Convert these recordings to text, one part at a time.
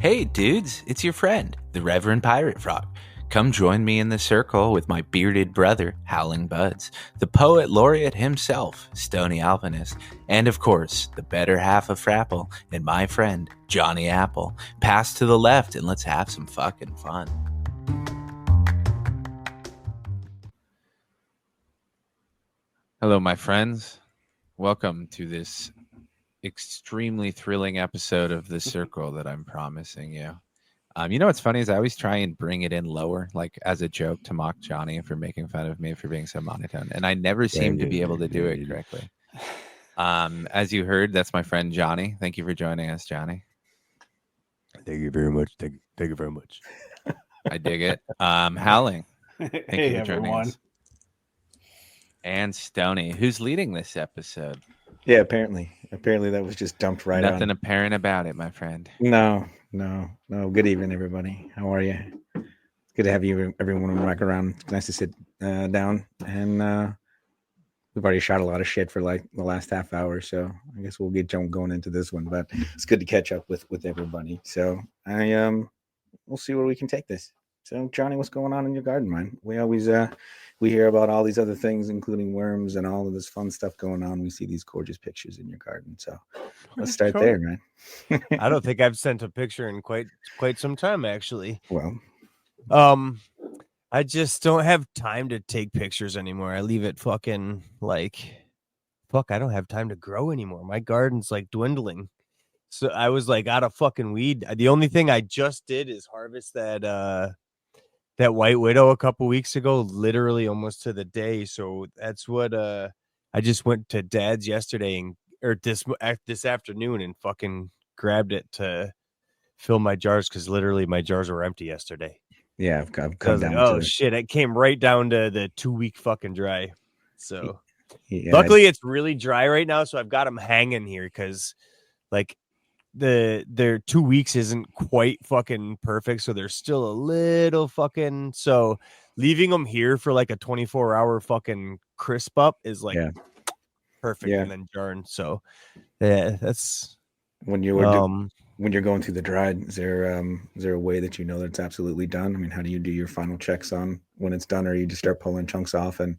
Hey dudes, it's your friend, the Reverend Pirate Frog. Come join me in the circle with my bearded brother, Howlingbuds, the poet laureate himself, Stoney Alpinist, and of course, the better half of Frapple and my friend, Johnny Apple. Pass to the left and let's have some fucking fun. Hello, my friends. Welcome to this extremely thrilling episode of The Circle that I'm promising you. You know what's funny is I always try and bring it in lower, like as a joke to mock Johnny for making fun of me for being so monotone, and I never seem to be able to do it correctly. As you heard, that's my friend Johnny. Thank you for joining us, Johnny. Thank you very much. Thank you very much. I dig it. Howling. Thank you for joining everyone. us. And Stoney, who's leading this episode. Yeah, apparently that was just dumped right Nothing on. apparent about it, my friend. No. Good evening, everybody. How are you? It's good to have you, everyone, back around. It's nice to sit down, and we've already shot a lot of shit for like the last half hour, so I guess we'll get going into this one. But it's good to catch up with everybody. So we'll see where we can take this. So, Johnny, what's going on in your garden, man? We always we hear about all these other things, including worms and all of this fun stuff going on. We see these gorgeous pictures in your garden. So let's start there, man. I don't think I've sent a picture in quite some time, actually. Well, I just don't have time to take pictures anymore. I leave it fucking like, I don't have time to grow anymore. My garden's like dwindling. So I was like out of fucking weed. The only thing I just did is harvest that white widow a couple weeks ago, literally almost to the day. So that's what I just went to Dad's yesterday or this afternoon and fucking grabbed it to fill my jars because literally my jars were empty yesterday. Yeah, I've come down. Like, oh shit! It came right down to the 2 week fucking dry. So yeah, luckily it's really dry right now, so I've got them hanging here because like their 2 weeks isn't quite fucking perfect, so they're still a little fucking. So leaving them here for like a 24-hour fucking crisp up is like perfect, and then jarring. So yeah, that's when you're going through the dried. Is there a way that you know that it's absolutely done? I mean, how do you do your final checks on when it's done, or you just start pulling chunks off and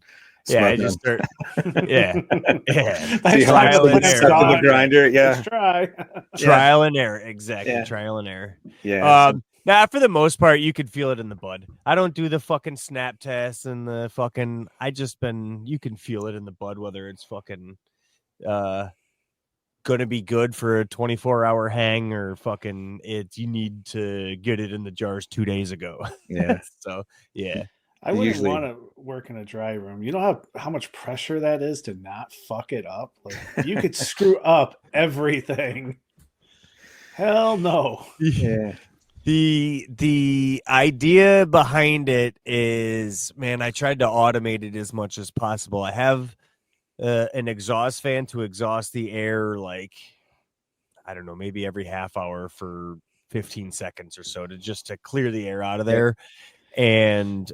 I just start yeah. Trial and error. The grinder, trial and error, exactly. Trial and error. Now for the most part you could feel it in the bud. I don't do the fucking snap test and the fucking you can feel it in the bud whether it's fucking gonna be good for a 24-hour hang or fucking you need to get it in the jars 2 days ago. So I wouldn't want to work in a dry room. You know how much pressure that is to not fuck it up? Like you could screw up everything. Hell no. Yeah. The idea behind it is, man, I tried to automate it as much as possible. I have an exhaust fan to exhaust the air, like, I don't know, maybe every half hour for 15 seconds or so to clear the air out of there. And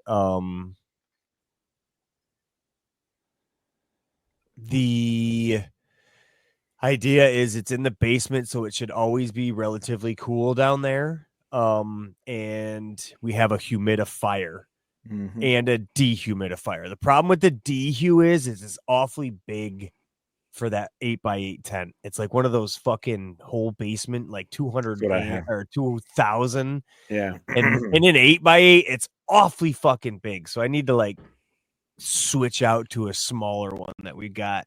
the idea is it's in the basement, so it should always be relatively cool down there. And we have a humidifier and a dehumidifier. The problem with the dehu is it's awfully big for that 8x8 tent. It's like one of those fucking whole basement, like 200 or 2,000. Yeah. And in an 8x8, it's awfully fucking big. So I need to like switch out to a smaller one that we got.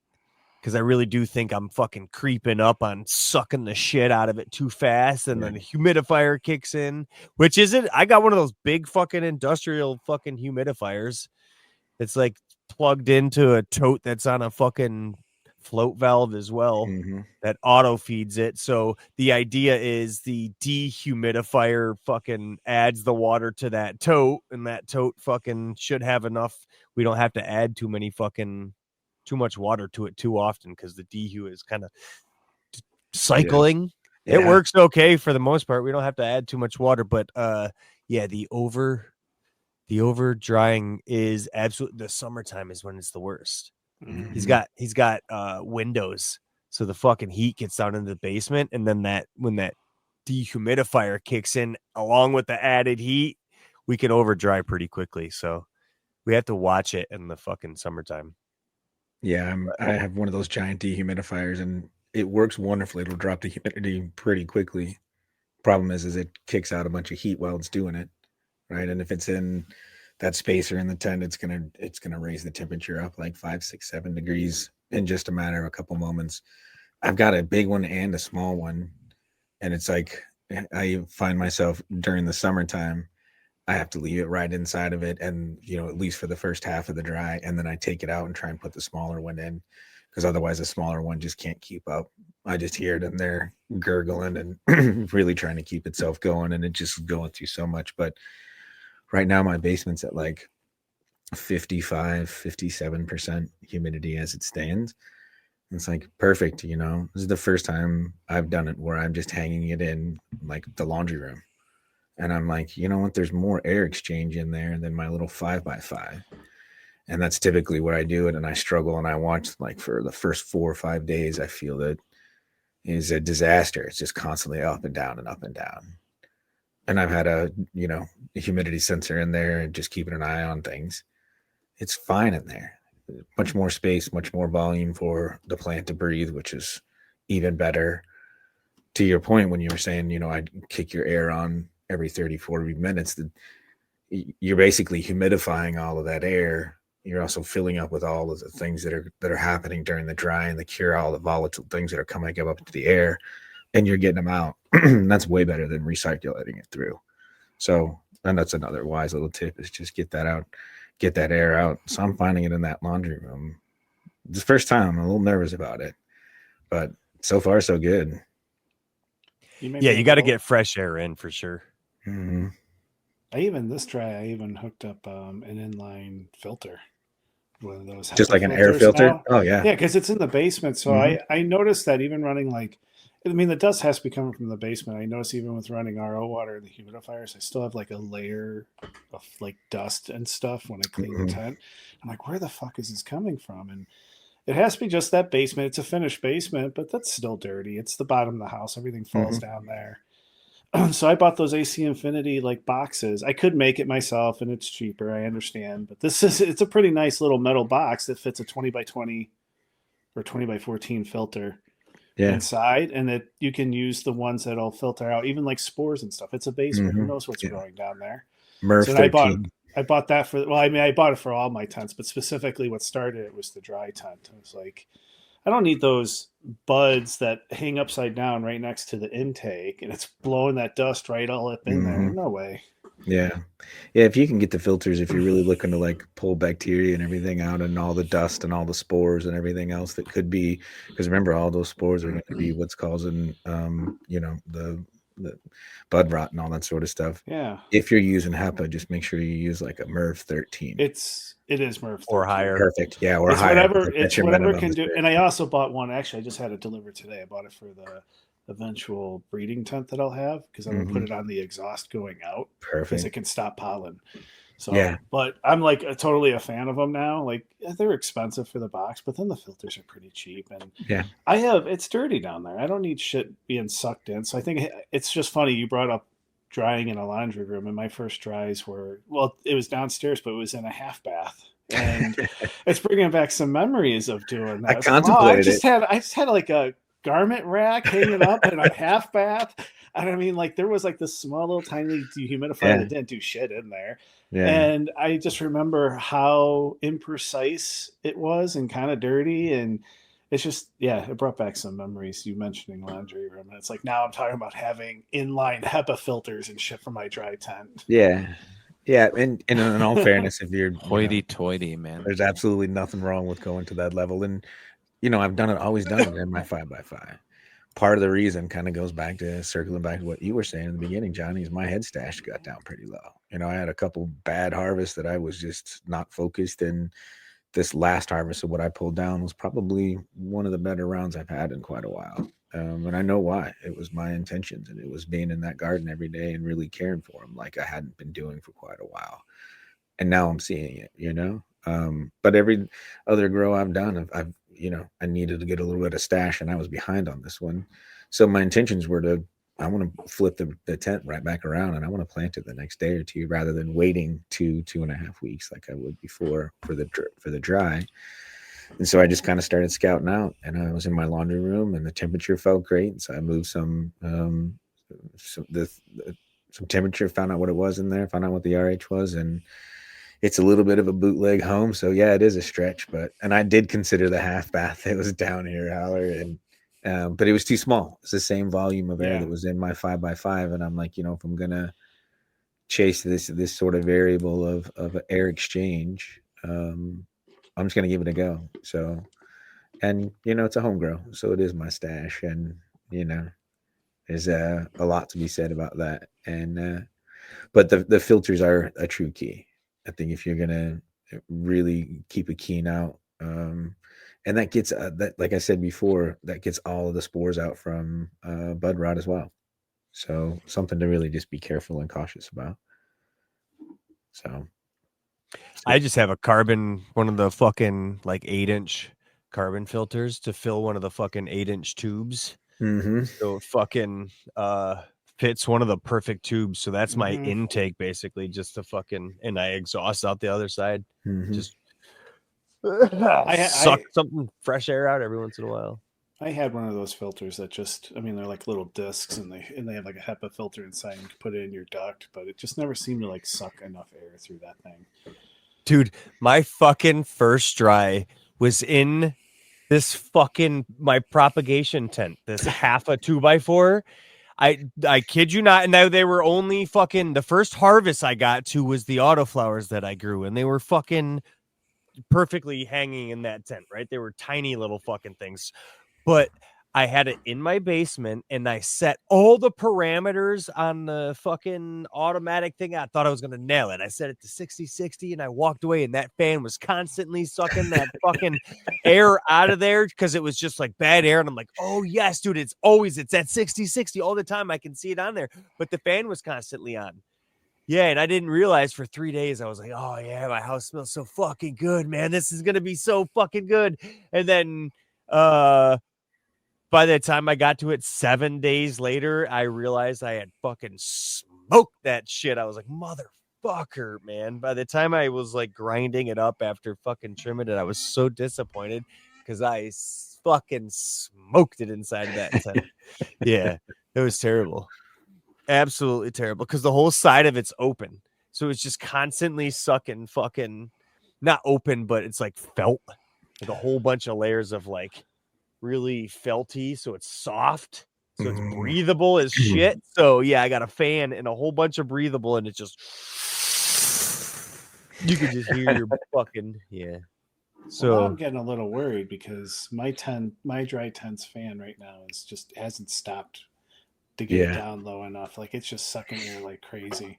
Because I really do think I'm fucking creeping up on sucking the shit out of it too fast. And then the humidifier kicks in, which isn't, I got one of those big fucking industrial fucking humidifiers. It's like plugged into a tote that's on a fucking float valve as well that auto feeds it. So the idea is the dehumidifier fucking adds the water to that tote, and that tote fucking should have enough. We don't have to add too much water to it too often because the dehu is kind of cycling. It works okay for the most part. We don't have to add too much water, but the over drying is absolutely, the summertime is when it's the worst. He's got windows, so the fucking heat gets down into the basement, and then when that dehumidifier kicks in along with the added heat, we can over dry pretty quickly. So we have to watch it in the fucking summertime. Yeah, I have one of those giant dehumidifiers, and it works wonderfully. It'll drop the humidity pretty quickly. Problem is it kicks out a bunch of heat while it's doing it, right? And if it's in that spacer in the tent, it's gonna raise the temperature up like 5, 6, 7 degrees in just a matter of a couple moments. I've got a big one and a small one, and it's like I find myself during the summertime, I have to leave it right inside of it, and at least for the first half of the dry, and then I take it out and try and put the smaller one in, because otherwise the smaller one just can't keep up. I just hear it in there gurgling and really trying to keep itself going, and it just going through so much. But right now my basement's at like 55, 57% humidity as it stands. It's like perfect. This is the first time I've done it where I'm just hanging it in like the laundry room. And I'm like, you know what? There's more air exchange in there than my little 5x5. And that's typically what I do it. And I struggle, and I watch, like, for the first 4 or 5 days, I feel that is a disaster. It's just constantly up and down and up and down. And I've had a humidity sensor in there and just keeping an eye on things. It's fine in there. Much more space, much more volume for the plant to breathe, which is even better. To your point, when you were saying, I'd kick your air on every 30, 40 minutes, you're basically humidifying all of that air. You're also filling up with all of the things that are happening during the dry, and the cure all the volatile things that are coming up into the air, and you're getting them out. That's way better than recirculating it through. So, and that's another wise little tip, is just get that out, get that air out. So I'm finding it in that laundry room. The first time I'm a little nervous about it, but so far so good. You got to get fresh air in for sure. Mm-hmm. I even hooked up an inline filter, one of those, just like an air filter now. Oh yeah, because it's in the basement. So I noticed that even running, like, the dust has to be coming from the basement. I notice even with running RO water in the humidifiers, I still have like a layer of like dust and stuff when I clean the tent. I'm like, where the fuck is this coming from? And it has to be just that basement. It's a finished basement, but that's still dirty. It's the bottom of the house. Everything falls down there. So I bought those AC Infinity like boxes. I could make it myself, and it's cheaper. I understand, but it's a pretty nice little metal box that fits a 20 by 20 or 20 by 14 filter inside, and that you can use the ones that'll filter out even like spores and stuff. It's a basement. Who knows what's growing down there? So I bought that for. Well, I bought it for all my tents, but specifically what started it was the dry tent. I was like, I don't need those buds that hang upside down right next to the intake, and it's blowing that dust right all up in there. No way. Yeah. If you can get the filters, if you're really looking to like pull bacteria and everything out, and all the dust and all the spores and everything else that could be, because remember, all those spores are going to be what's causing the bud rot and all that sort of stuff. Yeah. If you're using HEPA, just make sure you use like a MERV 13. It is MERV 13. Or higher. Perfect. Yeah, or it's higher. It's whatever can do. And I also bought one. Actually, I just had it delivered today. I bought it for the eventual breeding tent that I'll have, because I'm gonna put it on the exhaust going out. Perfect. Because it can stop pollen. So yeah, but I'm like totally a fan of them now. Like, they're expensive for the box, but then the filters are pretty cheap. And yeah, it's dirty down there. I don't need shit being sucked in. So I think it's just funny you brought up drying in a laundry room. And my first dries were, well, it was downstairs, but it was in a half bath. And it's bringing back some memories of doing that. I contemplated I just had like a garment rack hanging up in a half bath. And I mean, like, there was like this small little tiny dehumidifier that didn't do shit in there. Yeah. And I just remember how imprecise it was and kind of dirty. And it's just, it brought back some memories, you mentioning laundry room. And it's like, now I'm talking about having inline HEPA filters and shit for my dry tent. Yeah. Yeah. And in all fairness, if you're hoity-toity, man, there's absolutely nothing wrong with going to that level. And, I've always done it in my 5x5. Part of the reason kind of goes back to circling back to what you were saying in the beginning, Johnny, is my head stash got down pretty low. I had a couple bad harvests that I was just not focused, and this last harvest of what I pulled down was probably one of the better rounds I've had in quite a while. And I know why. It was my intentions, and it was being in that garden every day and really caring for them like I hadn't been doing for quite a while. And now I'm seeing it, but every other grow I've done, I needed to get a little bit of stash, and I was behind on this one. So my intentions were to I want to flip the tent right back around, and I want to plant it the next day or two rather than waiting 2.5 weeks like I would before for the dry. And so I just kind of started scouting out, and I was in my laundry room, and the temperature felt great. So I moved some temperature, found out what it was in there, found out what the RH was, and it's a little bit of a bootleg home. So yeah, it is a stretch, and I did consider the half bath that was down here, Howler, and but it was too small. It's the same volume of air that was in my 5x5, and I'm like, if I'm gonna chase this sort of variable of air exchange, I'm just gonna give it a go. So, and it's a home grow, so it is my stash, and there's a lot to be said about that. And but the filters are a true key. I think if you're gonna really keep a keen out, and that gets that, like I said before, that gets all of the spores out from bud rot as well. So something to really just be careful and cautious about. So I just have one of the fucking like 8-inch carbon filters to fill one of the fucking 8-inch tubes. Mm-hmm. So it fucking fits one of the perfect tubes. So that's my intake basically, just to fucking, and I exhaust out the other side. Mm-hmm. Just suck something fresh air out every once in a while. I had one of those filters that they're like little discs, and they have like a HEPA filter inside, and you can put it in your duct, but it just never seemed to like suck enough air through that thing. Dude, my fucking first dry was in this fucking my propagation tent, this half a 2x4. I kid you not, and they were only fucking, the first harvest I got to was the autoflowers that I grew, and they were fucking perfectly hanging in that tent, right? They were tiny little fucking things. But I had it in my basement, and I set all the parameters on the fucking automatic thing. I thought I was going to nail it. I set it to 60-60, and I walked away, and that fan was constantly sucking that fucking air out of there because it was just like bad air. And I'm like, oh, yes, dude, it's at 60-60 all the time. I can see it on there. But the fan was constantly on. Yeah, and I didn't realize for 3 days. I was like, oh, yeah, my house smells so fucking good, man. This is going to be so fucking good. And then by the time I got to it 7 days later, I realized I had fucking smoked that shit. I was like, motherfucker, man. By the time I was like grinding it up after fucking trimming it, I was so disappointed because I fucking smoked it inside of that tent. Yeah, it was terrible. Absolutely terrible, because the whole side of it's open. So it's just constantly sucking fucking, not open, but it's like felt, like a whole bunch of layers of like really felty, so it's soft, so it's breathable as shit. So yeah, I got a fan and a whole bunch of breathable, and it just, you can just hear your fucking, yeah. So well, now I'm getting a little worried because my dry tent's fan right now hasn't stopped to get it down low enough. Like, it's just sucking air like crazy.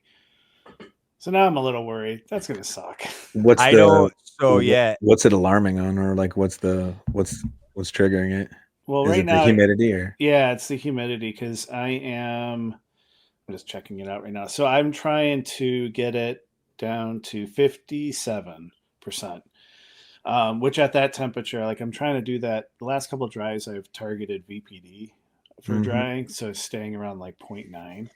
So now I'm a little worried. That's gonna suck. What's it alarming on, or like what's triggering it? Well, right now, the humidity, or it's the humidity, because I'm just checking it out right now. So I'm trying to get it down to 57%, which at that temperature, like I'm trying to do that. The last couple of dries, I've targeted VPD for drying, so it's staying around like 0.9.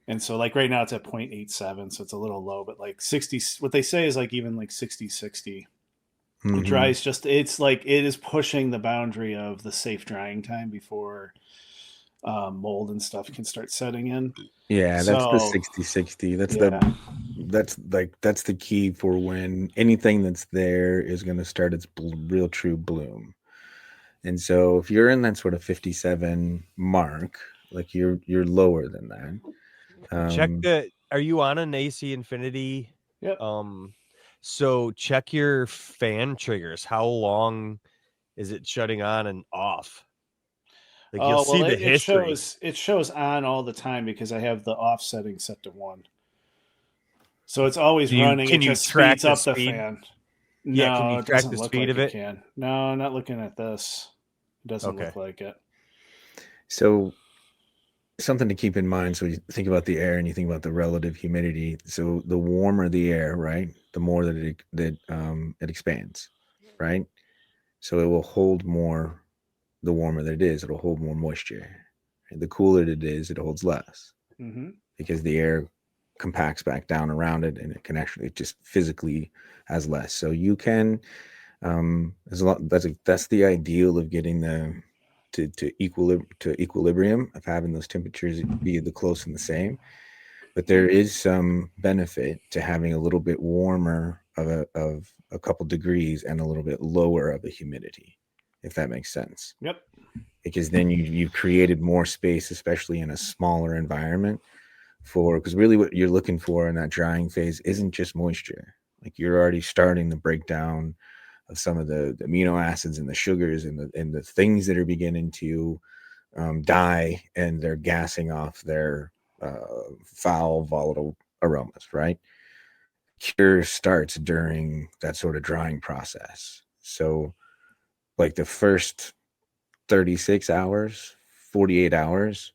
And so like right now it's at 0.87, so it's a little low, but like 60, what they say is like even like 60-60. It dries it's like it is pushing the boundary of the safe drying time before mold and stuff can start setting in. Yeah, that's the 60-60. That's the key for when anything that's there is going to start its real true bloom. And so if you're in that sort of 57 mark, like you're lower than that. Are you on an AC Infinity? Yep. So check your fan triggers. How long is it shutting on and off? Like, you'll see the history. It shows on all the time because I have the off setting set to 1. So it's always running. Can you track the speed? The fan? Yeah, no, can you track the speed of it? No, not looking at this. It doesn't look like it. So something to keep in mind. So you think about the air and you think about the relative humidity. So the warmer the air, right, the more that it expands, right? So it will hold more. The warmer that it is, it'll hold more moisture, The cooler it is, it holds less Mm-hmm. because the air compacts back down around it, and it can actually just physically has less. So you can, there's a lot. That's the ideal of getting the to equilibrium of having those temperatures be the close and the same. But there is some benefit to having a little bit warmer of a couple degrees and a little bit lower of the humidity, if that makes sense. Yep. Because then you've created more space, especially in a smaller environment, because really what you're looking for in that drying phase isn't just moisture. Like you're already starting the breakdown of some of the amino acids and the sugars and the things that are beginning to die, and they're gassing off their foul, volatile aromas, right? Cure starts during that sort of drying process. So, like the first 36 hours, 48 hours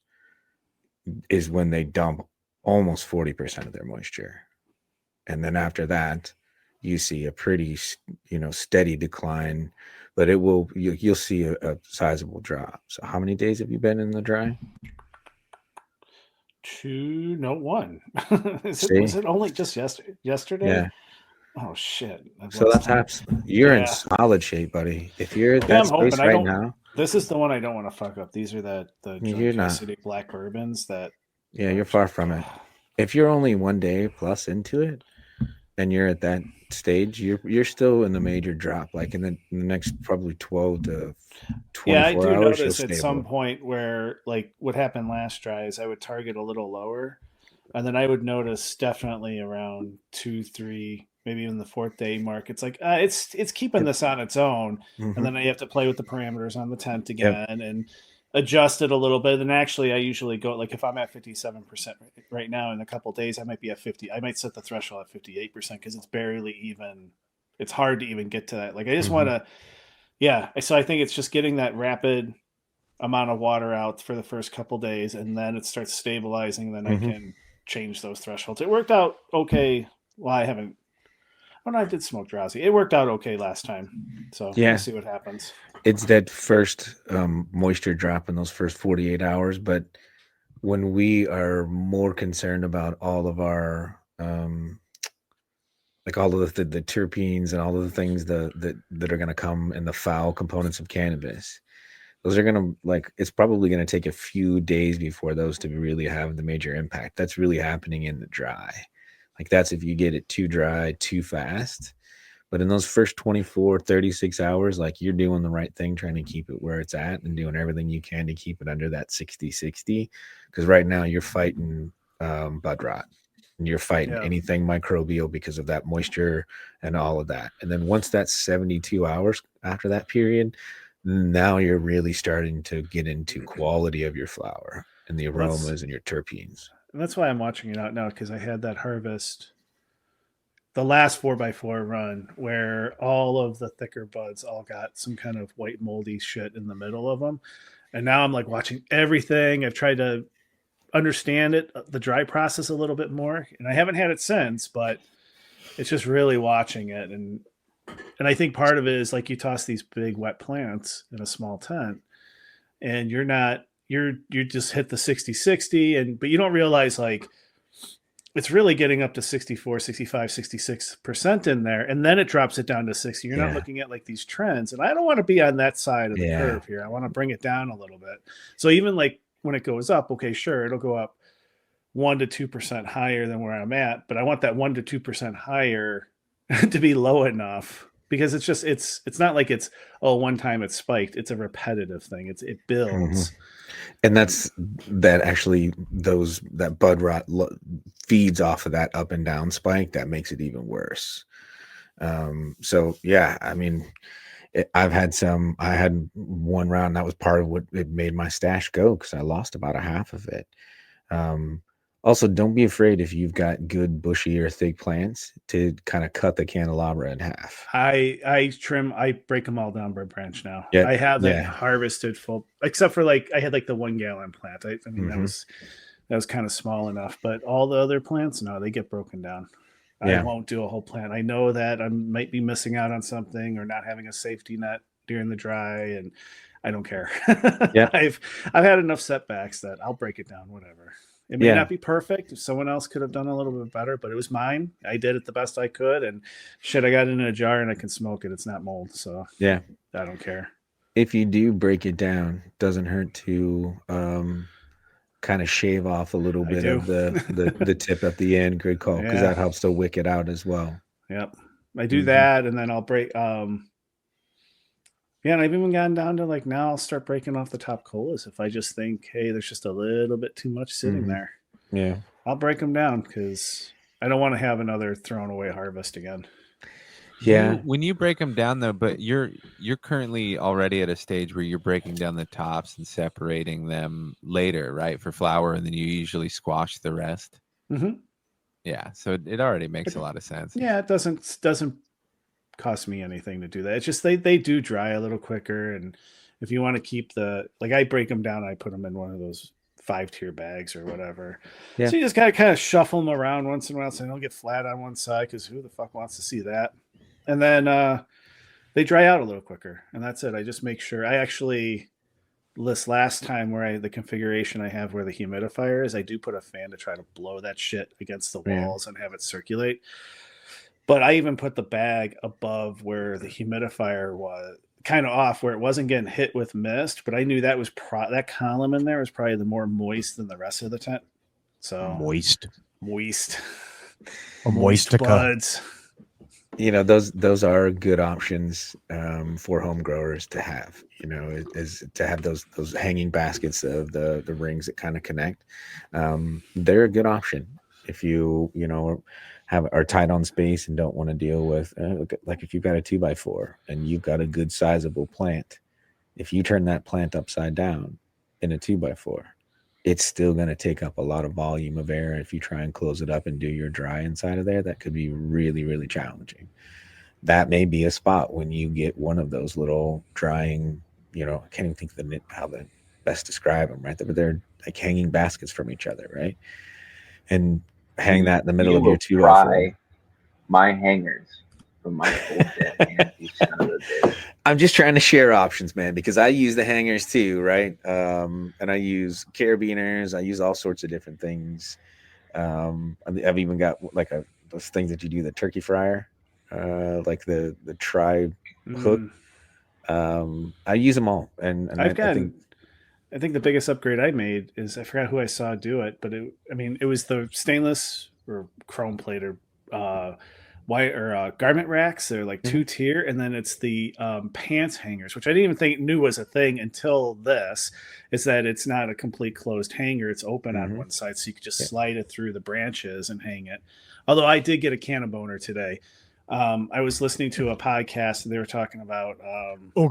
is when they dump almost 40% of their moisture. And then after that, you see a pretty, steady decline, but you'll see a sizable drop. So how many days have you been in the dry? One. See? Was it only just yesterday? Yeah. Oh shit. So that's absolutely, you're in solid shape, buddy. If you're at that space right now. This is the one I don't want to fuck up. These are the You're not. City black bourbons that. Yeah, you're far from it. If you're only 1 day plus into it, and you're at that stage, you're still in the major drop. Like in the next probably 12 to 24 I do hours, notice at some point where, like what happened last dry is I would target a little lower, and then I would notice definitely around 2, 3, maybe even the 4th day mark. It's like it's keeping this on its own, and then I have to play with the parameters on the tent again and adjust it a little bit. And actually, I usually go, like if I'm at 57% right now, in a couple of days I might be at 50. I might set the threshold at 58% because it's barely even. It's hard to even get to that. Like I just want to. Yeah, so I think it's just getting that rapid amount of water out for the first couple days, and then it starts stabilizing. Then I can change those thresholds. It worked out okay. Well, I haven't. Oh no, I did smoke drowsy. It worked out okay last time. So we'll see what happens. It's that first moisture drop in those first 48 hours, but when we are more concerned about all of our like all of the terpenes and all of the things that are going to come in the foul components of cannabis, those are going to, it's probably going to take a few days before those to really have the major impact. That's really happening in the dry. Like that's if you get it too dry too fast. But in those first 24, 36 hours, like you're doing the right thing, trying to keep it where it's at and doing everything you can to keep it under that 60-60. Because right now you're fighting bud rot. And you're fighting anything microbial because of that moisture and all of that. And then once that's 72 hours after that period, now you're really starting to get into quality of your flower and the aromas and your terpenes. And that's why I'm watching it out now, because I had that harvest, the last 4x4 run, where all of the thicker buds all got some kind of white moldy shit in the middle of them. And now I'm like watching everything. I've tried to understand the dry process a little bit more, and I haven't had it since, but it's just really watching it. And I think part of it is like you toss these big wet plants in a small tent, and you just hit the 60-60, but you don't realize like it's really getting up to 64, 65, 66% in there, and then it drops it down to 60. You're not looking at like these trends, and I don't want to be on that side of the curve here. I want to bring it down a little bit. So even like when it goes up, okay, sure, it'll go up 1 to 2% higher than where I'm at, but I want that 1 to 2% higher to be low enough, because it's not like it's one time it spiked. It's a repetitive thing. It builds. And that's that actually that bud rot feeds off of that up and down spike that makes it even worse. So yeah, I mean, I had one round that was part of what it made my stash go, because I lost about a half of it. Also, don't be afraid if you've got good bushy or thick plants to kind of cut the candelabra in half. I break them all down by branch now. I haven't harvested full, except for like I had like the 1 gallon plant. I mean that was kind of small enough, but all the other plants, no, they get broken down. I won't do a whole plant. I know that I might be missing out on something or not having a safety net during the dry, and I don't care. Yeah. I've had enough setbacks that I'll break it down, whatever. It may not be perfect. Someone else could have done a little bit better, but it was mine. I did it the best I could, and shit, I got it in a jar and I can smoke it. It's not mold, so yeah, I don't care. if you do break it down, doesn't hurt to kind of shave off a little bit of the tip at the end. Good call, because that helps to wick it out as well. Yep, I do that, and then I'll break. Yeah, and I've even gotten down to like now I'll start breaking off the top colas if I just think, hey, there's just a little bit too much sitting there. Yeah, I'll break them down because I don't want to have another thrown away harvest again. Yeah. When you break them down though, but you're currently already at a stage where you're breaking down the tops and separating them later, right, for flower, and then you usually squash the rest. Mm-hmm. Yeah, so it already makes a lot of sense. Yeah, it doesn't cost me anything to do that. It's just they do dry a little quicker, and if you want to keep I break them down, I put them in one of those 5-tier bags or whatever. Yeah. So you just gotta kind of shuffle them around once in a while so they don't get flat on one side, because who the fuck wants to see that? And then they dry out a little quicker, and that's it. I just make sure. I actually this last time where the configuration I have where the humidifier is, I do put a fan to try to blow that shit against the walls and have it circulate. But I even put the bag above where the humidifier was, kind of off where it wasn't getting hit with mist. But I knew that was that column in there was probably the more moist than the rest of the tent. So moist, moist buds. You know, those are good options for home growers to have. You know, is to have those hanging baskets of the rings that kind of connect. They're a good option if you are tight on space and don't want to deal with like if you've got a 2x4 and you've got a good sizable plant. If you turn that plant upside down in a 2x4, it's still going to take up a lot of volume of air. If you try and close it up and do your dry inside of there, that could be really, really challenging. That may be a spot when you get one of those little drying, I can't even think of how to best describe them, right? But they're like hanging baskets from each other, right? And hang that in the middle of your 2x4. My hangers from my bullshit, man. You son of a bitch. I'm just trying to share options, man, because I use the hangers too, right? And I use carabiners. I use all sorts of different things. I've even got like those things that you do, the turkey fryer, like the tri hook. I use them all, and I think the biggest upgrade I made is I forgot who I saw do it, but it was the stainless or chrome plated white or garment racks. They're like 2-tier, and then it's the pants hangers, which I didn't even knew was a thing until this. Is that it's not a complete closed hanger; it's open on one side, so you can just slide it through the branches and hang it. Although I did get a cannaboner today. I was listening to a podcast and they were talking about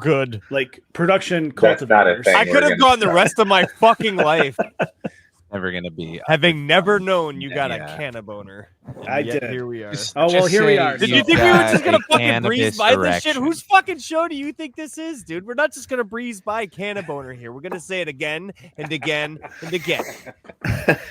good, like production cultivators. I could have gone the rest of my fucking life. Never gonna be having never known you got a cannaboner. I did. Here we are. Here we are. Did you think we were just gonna fucking breeze by this shit? Whose fucking show do you think this is, dude? We're not just gonna breeze by cannaboner here. We're gonna say it again and again and again.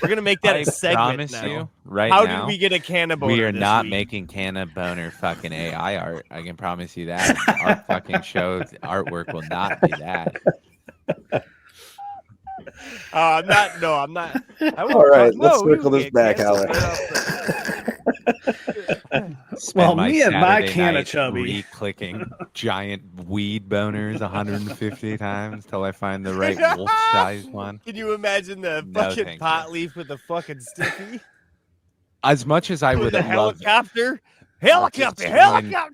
We're gonna make that a segment now. You right How now, did we get a cannaboner? We are not making cannaboner fucking AI art. I can promise you that. Our fucking show artwork will not be that. I'm not. All right, let's circle this back, Howler. Me and my can of chubby re-clicking giant weed boners 150 times till I find the right wolf-sized one. Can you imagine the fucking pot leaf with the fucking sticky? As much as I would have loved helicopter,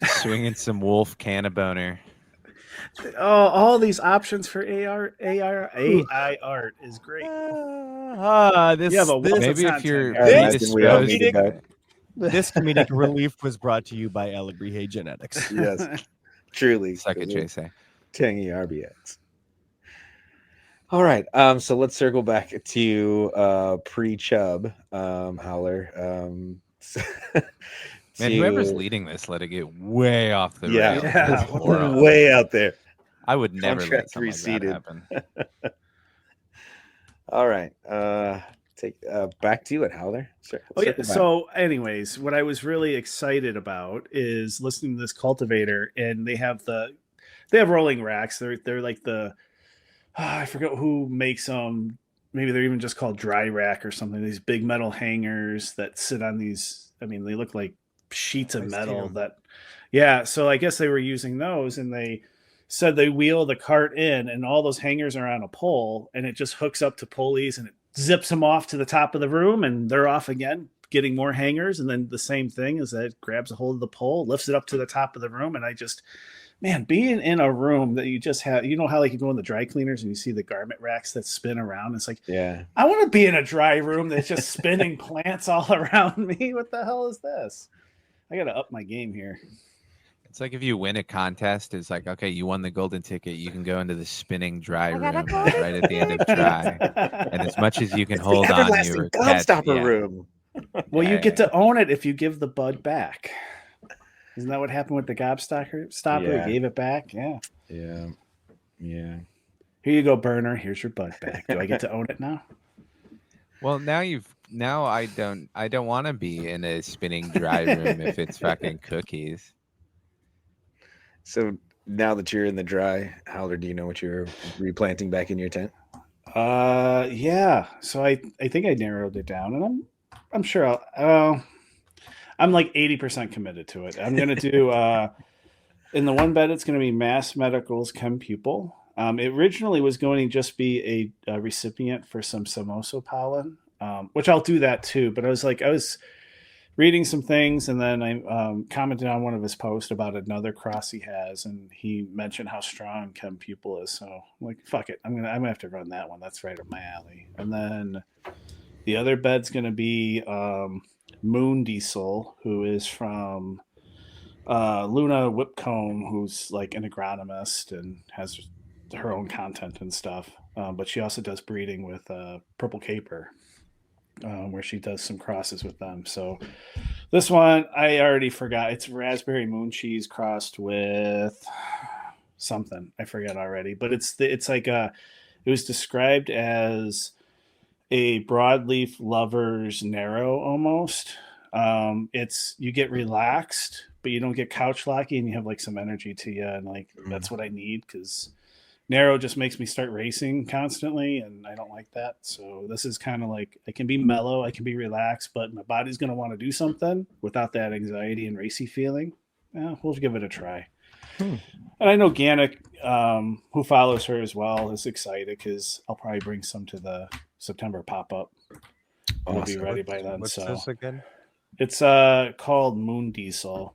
swinging some wolf cannaboner. Oh, all these options for AI art is great. Maybe if you're this comedic relief was brought to you by Alebrije Genetics. Yes, truly. Suck it, Jay. Tangy RBX. All right, so let's circle back to pre-chub, Howler. Man, whoever's leading this, let it get way off the rails. Yeah, way out there. I would never let something like that happen. All right, take back to it, Howler. So, anyways, what I was really excited about is listening to this cultivator, and they have rolling racks. They're like the I forget who makes them. Maybe they're even just called dry rack or something. These big metal hangers that sit on these. I mean, they look like sheets of I've seen metal 'em. that. Yeah, so I guess they were using those, and they said they wheel the cart in, and all those hangers are on a pole, and it just hooks up to pulleys, and it zips them off to the top of the room, and they're off again, getting more hangers, and then the same thing is that it grabs a hold of the pole, lifts it up to the top of the room, and I just man, being in a room that you just have, you know how like you go in the dry cleaners and you see the garment racks that spin around. It's like, Yeah. I want to be in a dry room that's just spinning plants all around me. What the hell is this? I got to up my game here. It's like if you win a contest, it's like, okay, you won the golden ticket. You can go into the spinning dry room that's right at the end of dry. And as much as you can hold on, Everlasting you catch. gobstopper Yeah. room. Well, you Yeah, get to own it if you give the bud back. Isn't that what happened with the gobstopper? Stopper, Yeah. he gave it back. Yeah. Yeah. Yeah. Here you go, burner. Here's your bud back. Do I get to own it now? Well, now I don't want to be in a spinning dry room if it's fucking cookies. So now that you're in the dry, Howler, do you know what you're replanting back in your tent? Yeah. So I think I narrowed it down, and I'm sure I'm like 80% committed to it. I'm gonna do in the one bed. It's gonna be Mass Medical's Chem Pupil. It originally was going to just be a recipient for some Samoso pollen, which I'll do that too. But I was reading some things, and then I commented on one of his posts about another cross he has, and he mentioned how strong Chem Pupil is. So I'm like, fuck it, I'm gonna have to run that one. That's right up my alley. And then the other bed's gonna be Moon Diesel, who is from Luna Whipcomb, who's like an agronomist and has her own content and stuff. But she also does breeding with Purple Caper, where she does some crosses with them. So this one, I already forgot. It's raspberry moon cheese crossed with something. I forget already. But it's like it was described as a broadleaf lover's narrow almost. It's you get relaxed, but you don't get couch locky, and you have like some energy to you, and like that's what I need because narrow just makes me start racing constantly, and I don't like that. So this is kind of like I can be mellow, I can be relaxed, but my body's going to want to do something without that anxiety and racy feeling. Yeah, we'll give it a try. And I know Ganik, who follows her as well, is excited because I'll probably bring some to the September pop-up. It'll be ready by then. What's so this again? it's called Moon Diesel.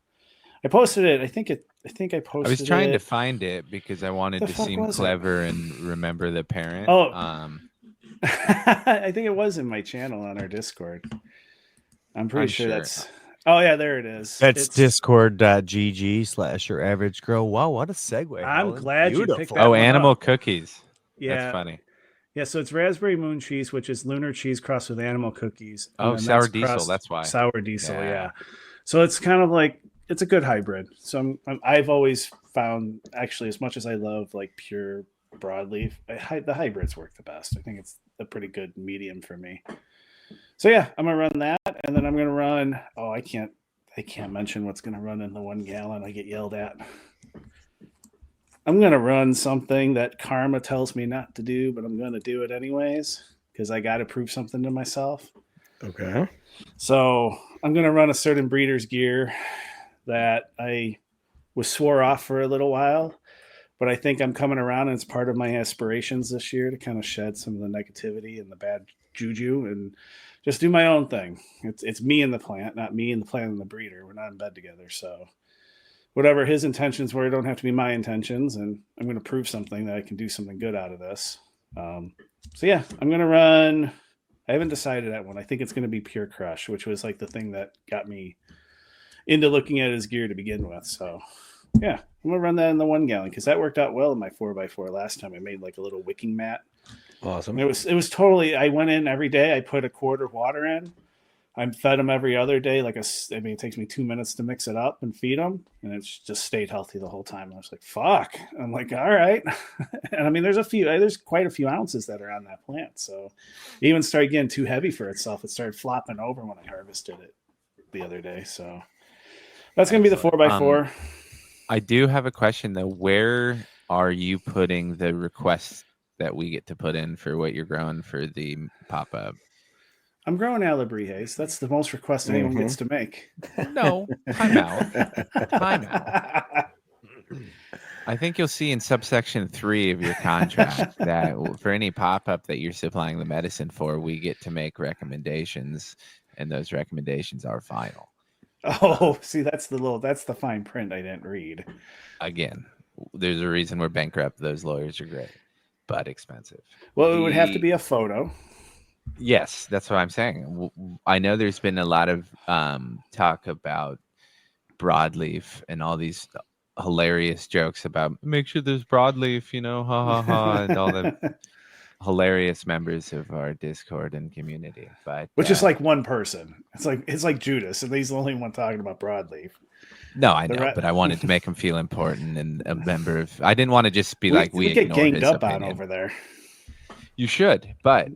I posted it. I think I posted it. I was trying to find it because I wanted The to fuck seem was it? clever and remember the parent. Oh. I think it was in my channel on our Discord. I'm pretty sure that's. Oh yeah, there it is. That's discord.gg/your average grow. Wow, what a segue. I'm Howland. glad you Beautiful. picked that Oh, one animal up. cookies. Yeah. That's funny. Yeah, so it's raspberry moon cheese, which is lunar cheese crossed with animal cookies. And Oh, then sour that's diesel. crossed- That's why. Sour diesel, Yeah. yeah. So it's kind of like it's a good hybrid. So I've always found actually, as much as I love like pure broadleaf, the hybrids work the best. I think it's a pretty good medium for me. So yeah, I'm gonna run that, and then I'm gonna run. Oh, I can't mention what's gonna run in the 1 gallon. I get yelled at. I'm going to run something that karma tells me not to do, but I'm going to do it anyways because I got to prove something to myself. Okay. So I'm going to run a certain breeder's gear that I was swore off for a little while, but I think I'm coming around, and it's part of my aspirations this year to kind of shed some of the negativity and the bad juju and just do my own thing. It's me and the plant, not me and the plant and the breeder. We're not in bed together, so whatever his intentions were, don't have to be my intentions, and I'm going to prove something that I can do something good out of this. So yeah, I'm going to run. I haven't decided that one. I think it's going to be Pure Crush, which was like the thing that got me into looking at his gear to begin with. So yeah, I'm going to run that in the 1 gallon because that worked out well in my 4x4 last time. I made like a little wicking mat. Awesome. It was totally. I went in every day. I put a quart of water in. I fed them every other day. It takes me 2 minutes to mix it up and feed them, and it's just stayed healthy the whole time. I was like, fuck. I'm like, all right. And I mean, there's quite a few ounces that are on that plant. So it even started getting too heavy for itself. It started flopping over when I harvested it the other day. So that's going to be the 4x4. I do have a question though. Where are you putting the request that we get to put in for what you're growing for the pop-up? I'm growing Alebrijes. That's the most request anyone gets to make. No, time out. Time out. I think you'll see in subsection 3 of your contract that for any pop-up that you're supplying the medicine for, we get to make recommendations, and those recommendations are final. Oh, see, that's the fine print I didn't read. Again, there's a reason we're bankrupt. Those lawyers are great, but expensive. Well, it would have to be a photo. Yes, that's what I'm saying. I know there's been a lot of talk about broadleaf and all these hilarious jokes about make sure there's broadleaf, ha ha ha, and all the hilarious members of our Discord and community. But which is like one person. It's like Judas, and he's the only one talking about broadleaf. No, I know, but I wanted to make him feel important and a member of. I didn't want to just be we get ganged up on over there. You should, but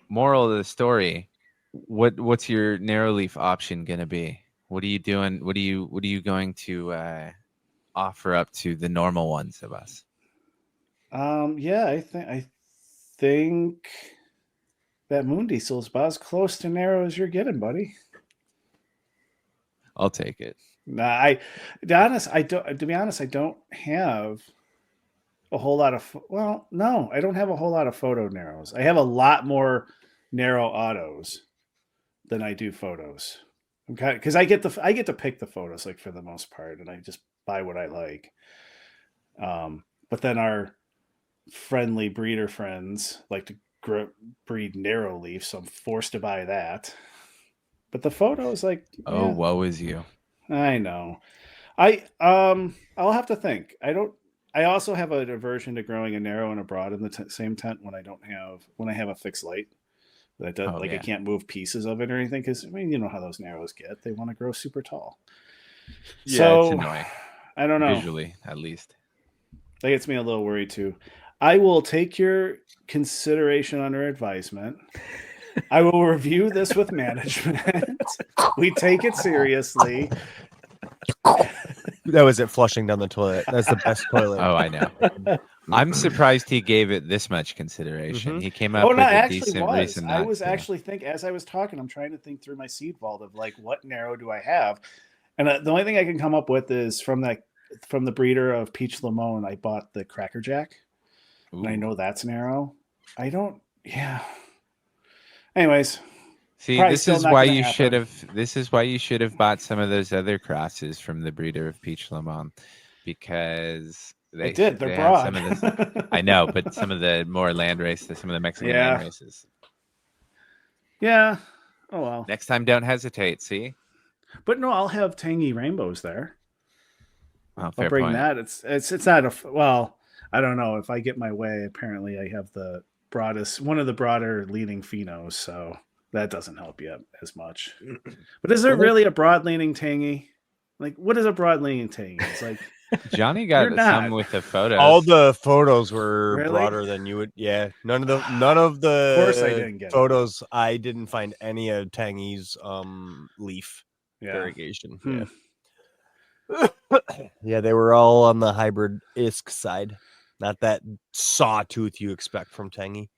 moral of the story: what's your narrow leaf option going to be? What are you doing? What are you going to offer up to the normal ones of us? Yeah, I think that Moon Diesel is about as close to narrow as you're getting, buddy. I'll take it. Nah, to be honest, I don't have a whole lot of. Well, no, I don't have a whole lot of photo narrows. I have a lot more narrow autos than I do photos. Because I get to pick the photos, like, for the most part, and I just buy what I like. But then our friendly breeder friends like to breed narrow leaf, so I'm forced to buy that. But the photos, like, oh, woe is you. I know. I'll have to think. I also have an aversion to growing a narrow and a broad in the same tent when I have a fixed light. That does, I can't move pieces of it or anything, because you know how those narrows get. They want to grow super tall. Yeah, so, it's annoying. I don't know. Visually, at least. That gets me a little worried too. I will take your consideration under advisement. I will review this with management. We take it seriously. That was it flushing down the toilet. That's the best toilet. Oh, I know. I'm surprised he gave it this much consideration. Mm-hmm. He came up with a decent reason. I was actually thinking, as I was talking, I'm trying to think through my seed vault of like, what narrow do I have? And the only thing I can come up with is from the breeder of Peach Limon, I bought the Cracker Jack. Ooh. And I know that's narrow. Yeah. Anyways. See, this is why you should have bought some of those other crosses from the breeder of Peach Limon, because they're broad. Some of this, I know, but some of the more land races, some of the Mexican land races. Yeah. Oh well. Next time, don't hesitate. See. But no, I'll have tangy rainbows there. Oh, I'll bring that. It's not I don't know if I get my way. Apparently, I have one of the broader leaning phenos, so that doesn't help you as much. But is there really a broad leaning tangy? Like, what is a broad leaning tangy? It's like Johnny got some with the photos. All the photos were broader than you would. Yeah, none of the of course I didn't get photos. I didn't find any of Tangy's leaf variegation. Yeah. Yeah, they were all on the hybrid-esque side, not that sawtooth you expect from Tangy.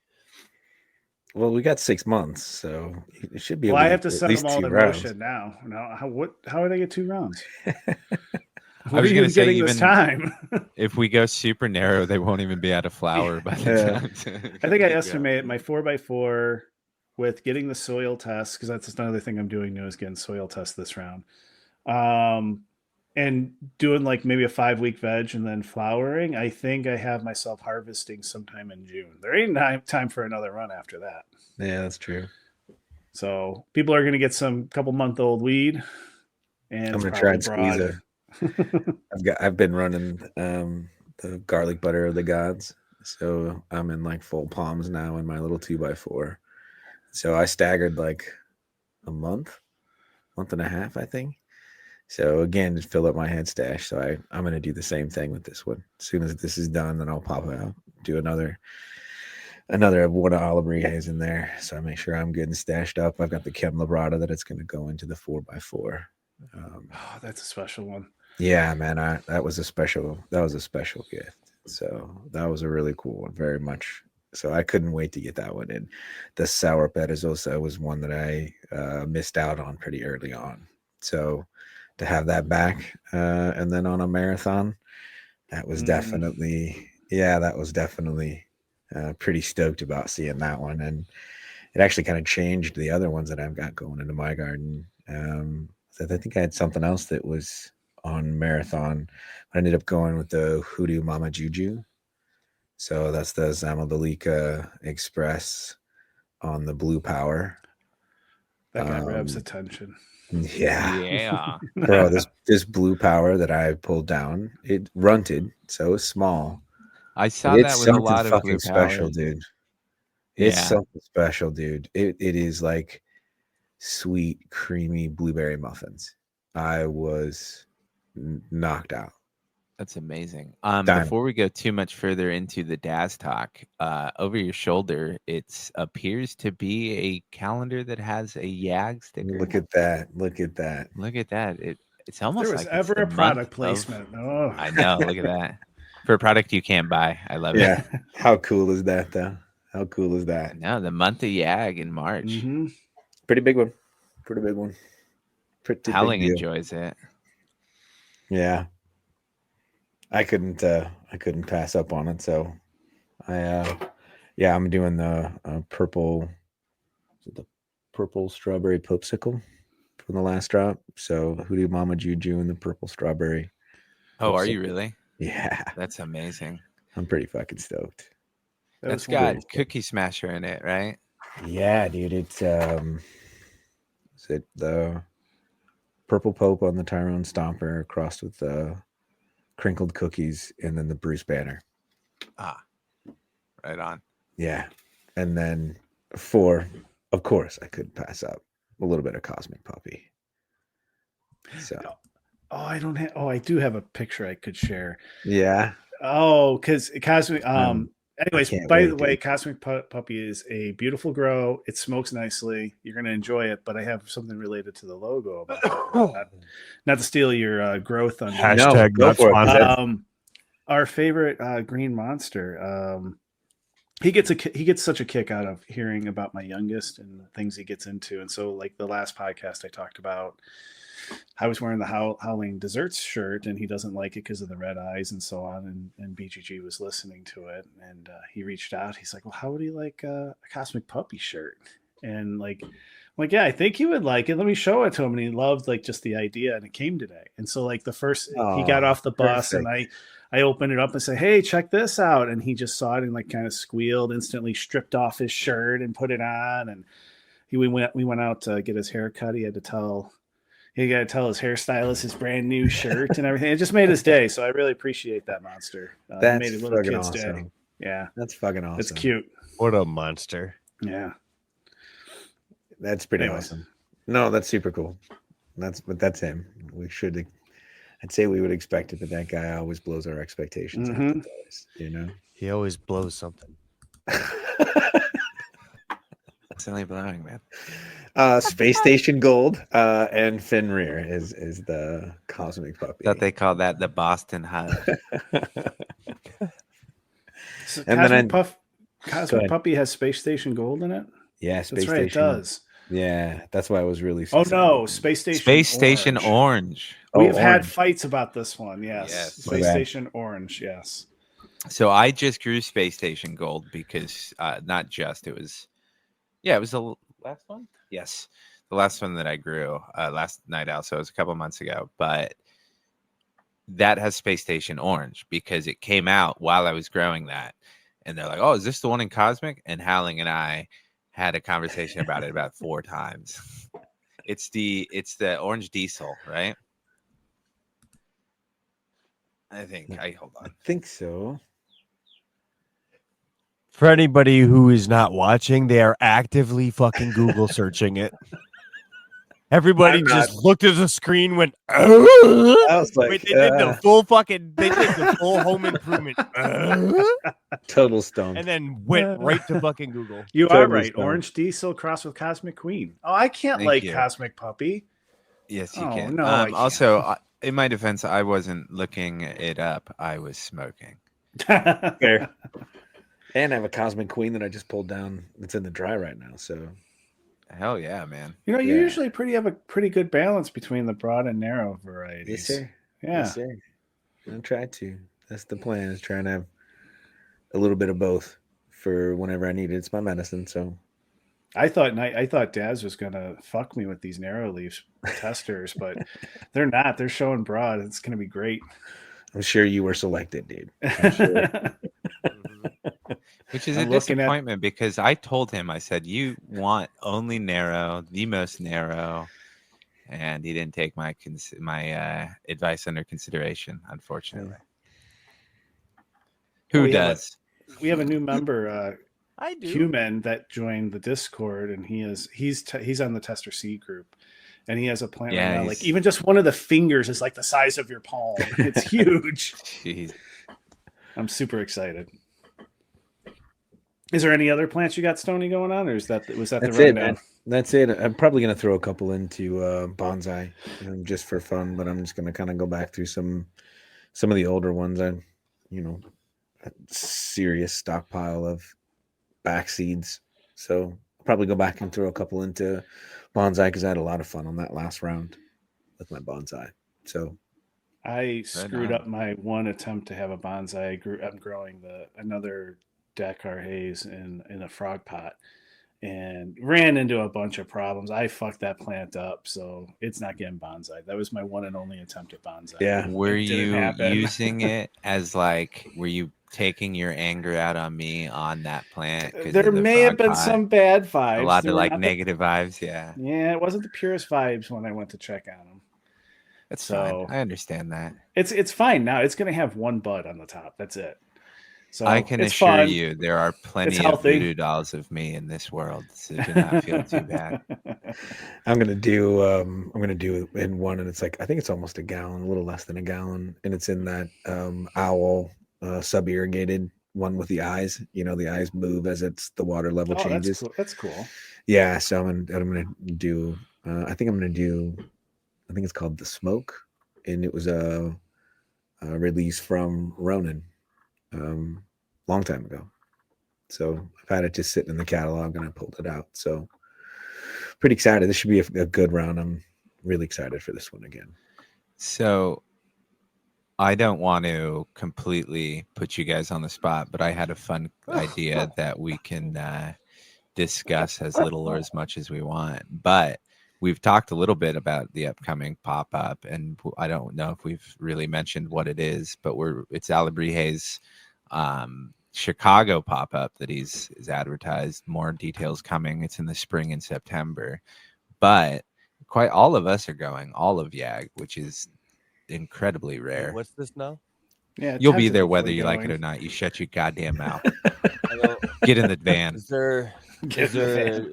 Well, we got 6 months, so it should be. Well, I have to send them all in motion now. How would I get 2 rounds? I was going to say, even this time, if we go super narrow, they won't even be out of flower by the time. I think I estimate my 4x4 with getting the soil test, because that's another thing I'm doing now is getting soil test this round. And doing like maybe a 5-week veg and then flowering, I think I have myself harvesting sometime in June. There ain't time for another run after that. Yeah, that's true. So people are going to get some couple-month-old weed. And I'm going to try and squeeze it. I've been running the garlic butter of the gods. So I'm in like full palms now in my little 2x4. So I staggered like a month and a half, I think. So again, just fill up my head stash. So I'm going to do the same thing with this one. As soon as this is done, then I'll pop it out, do another one of Alebrijes in there. So I make sure I'm good and stashed up. I've got the Chem Labrada that it's going to go into the 4x4. That's a special one. Yeah, man. That was a special gift. So that was a really cool one. Very much So I couldn't wait to get that one in. The Sour Perezosa was one that I missed out on pretty early on. So to have that back and then on a marathon, that was definitely pretty stoked about seeing that one. And it actually kind of changed the other ones that I've got going into my garden. So I think I had something else that was on marathon. I ended up going with the Hoodoo Mama Juju. So that's the Zamaldalika Express on the Blue Power. That got Reb's attention. Yeah. Bro, this Blue Power that I pulled down, it runted, so it's small. I saw that with a lot of fucking Blue special, Power. dude. It's Yeah. something special, dude. It is like sweet, creamy blueberry muffins. I was knocked out. That's amazing. Done. Before we go too much further into the Daz talk, over your shoulder, it appears to be a calendar that has a YAG sticker. Look at that. Look at that. Look at that. It's almost There like was it's ever the a product month placement. Of, oh, I know. Look at that. For a product you can't buy. I love Yeah. it. How cool is that, though? How cool is that? No, the month of YAG in March. Mm-hmm. Pretty big one. Pretty big one. Pretty Howling big deal. enjoys it. Yeah. I couldn't pass up on it. So I'm doing the purple strawberry popsicle from the last drop. So Hoodoo Mama Juju and the purple strawberry. Oh, are popsicle. you really? Yeah. That's amazing. I'm pretty fucking stoked. That's got Cookie Smasher in it, right? Yeah, dude. It's is it the purple Pope on the Tyrone Stomper crossed with the crinkled cookies and then the Bruce Banner. Ah, right on. Yeah. And then of course, I couldn't pass up a little bit of Cosmic Puppy. So I do have a picture I could share. yeah. Oh, because Cosmic anyways, by the way, dude. Cosmic Puppy is a beautiful grow. It smokes nicely. You're going to enjoy it, but I have something related to the logo about it. Not to steal your grow thunder. Hashtag go not for it, 'cause sponsored. Our favorite green monster. He gets such a kick out of hearing about my youngest and the things he gets into. And so, like the last podcast I talked about, I was wearing the Howling Desserts shirt, and he doesn't like it because of the red eyes and so on. And BGG was listening to it, and he reached out. He's like, "Well, how would he like a Cosmic Puppy shirt?" And I'm like, yeah, I think he would like it. Let me show it to him. And he loved like just the idea, and it came today. And so like he got off the bus, perfect. and I opened it up and said, "Hey, check this out." And he just saw it and like kind of squealed, instantly stripped off his shirt and put it on. And we went out to get his hair cut. He got to tell his hairstylist his brand new shirt and everything. It just made his day. So I really appreciate that monster. That's made a little fucking kid's awesome. day. Yeah. That's fucking awesome. It's cute. What a monster. Yeah. That's pretty Anyways. awesome. No, that's super cool. That's him. I'd say we would expect it, but that guy always blows our expectations. Mhm. You know? He always blows something. Silly blowing, man. Space Station Gold and Fenrir is the Cosmic Puppy. Thought they call that the Boston Hub. So And Cosmic Puppy has Space Station Gold in it? Yeah, Space That's right, Station. it does. Yeah, that's why I was really Oh no, Space Station Space Station Orange. Orange. We've had fights about this one. Yes. Yes. Space bad. Station Orange. Yes. So I just grew Space Station Gold because not just, it was the last one. Yes, the last one that I grew last night out. So it was a couple months ago, but that has Space Station Orange because it came out while I was growing that, and they're like, "Oh, is this the one in Cosmic?" And Howling and I had a conversation about it about 4 times. It's the Orange Diesel, right? I think. Hold on. I think so. For anybody who is not watching, they are actively fucking Google searching it. Everybody just looked at the screen, went, I was like, wait, they did the full Home Improvement, total stone. and then went right to fucking Google. You Totally are right. stoned. Orange Diesel crossed with Cosmic Queen. Oh, I can't Thank like you. Cosmic Puppy. Yes, you Oh, can. no, I can't. Also, in my defense, I wasn't looking it up. I was smoking. Fair. And I have a Cosmic Queen that I just pulled down. That's in the dry right now. So Hell yeah, man. You Yeah. usually have a pretty good balance between the broad and narrow varieties. yes, sir. Yeah. Yes, sir. I'll try to. That's the plan. Is trying to have a little bit of both for whenever I need it. It's my medicine. So I thought Daz was gonna fuck me with these narrow leaf testers, but they're not. They're showing broad. It's gonna be great. I'm sure you were selected, dude. I'm sure. Which is I'm a looking at- disappointment because I told him, I said, you want only narrow, the most narrow. And he didn't take my advice under consideration, unfortunately. Who we does? We have a new member, I do. Human, that joined the Discord, and he's on the Tester C group, and he has a plant right now. Like even just one of the fingers is like the size of your palm. It's huge. Jeez. I'm super excited. Is there any other plants you got, Stoney, going on, or was that the rundown? That's it. I'm probably gonna throw a couple into bonsai, just for fun. But I'm just gonna kind of go back through some of the older ones. A serious stockpile of back seeds. So I'll probably go back and throw a couple into bonsai because I had a lot of fun on that last round with my bonsai. So I screwed up my one attempt to have a bonsai. I'm growing another Dakar haze in a frog pot and ran into a bunch of problems. I fucked that plant up, so it's not getting bonsai. That was my one and only attempt at bonsai. Yeah. Were you using it as were you taking your anger out on me on that plant? There may have been some bad vibes. A lot of negative vibes, yeah. Yeah, it wasn't the purest vibes when I went to check on them. That's fine. I understand that. It's fine now. It's going to have one bud on the top. That's it. So I can assure you there are plenty of voodoo dolls of me in this world, so do not feel too bad. I'm gonna do in one, and it's I think it's almost a gallon, a little less than a gallon, and it's in that owl sub-irrigated one with the eyes. The eyes move as the water level changes. That's cool. Yeah, so I'm gonna do. I think it's called The Smoke, and it was a release from Ronin. Long time ago. So I've had it just sitting in the catalog and I pulled it out. So pretty excited. This should be a good round. I'm really excited for this one again. So I don't want to completely put you guys on the spot, but I had a fun idea that we can discuss as little or as much as we want. But we've talked a little bit about the upcoming pop-up, and I don't know if we've really mentioned what it is, but it's Alabrije's Chicago pop-up that he's advertised. More details coming. It's in the spring and September, but quite all of us are going, all of YAG, which is incredibly rare. What's this now? Yeah, you'll be there whether you like it or not. You shut your goddamn mouth. Get in the van. Is there okay,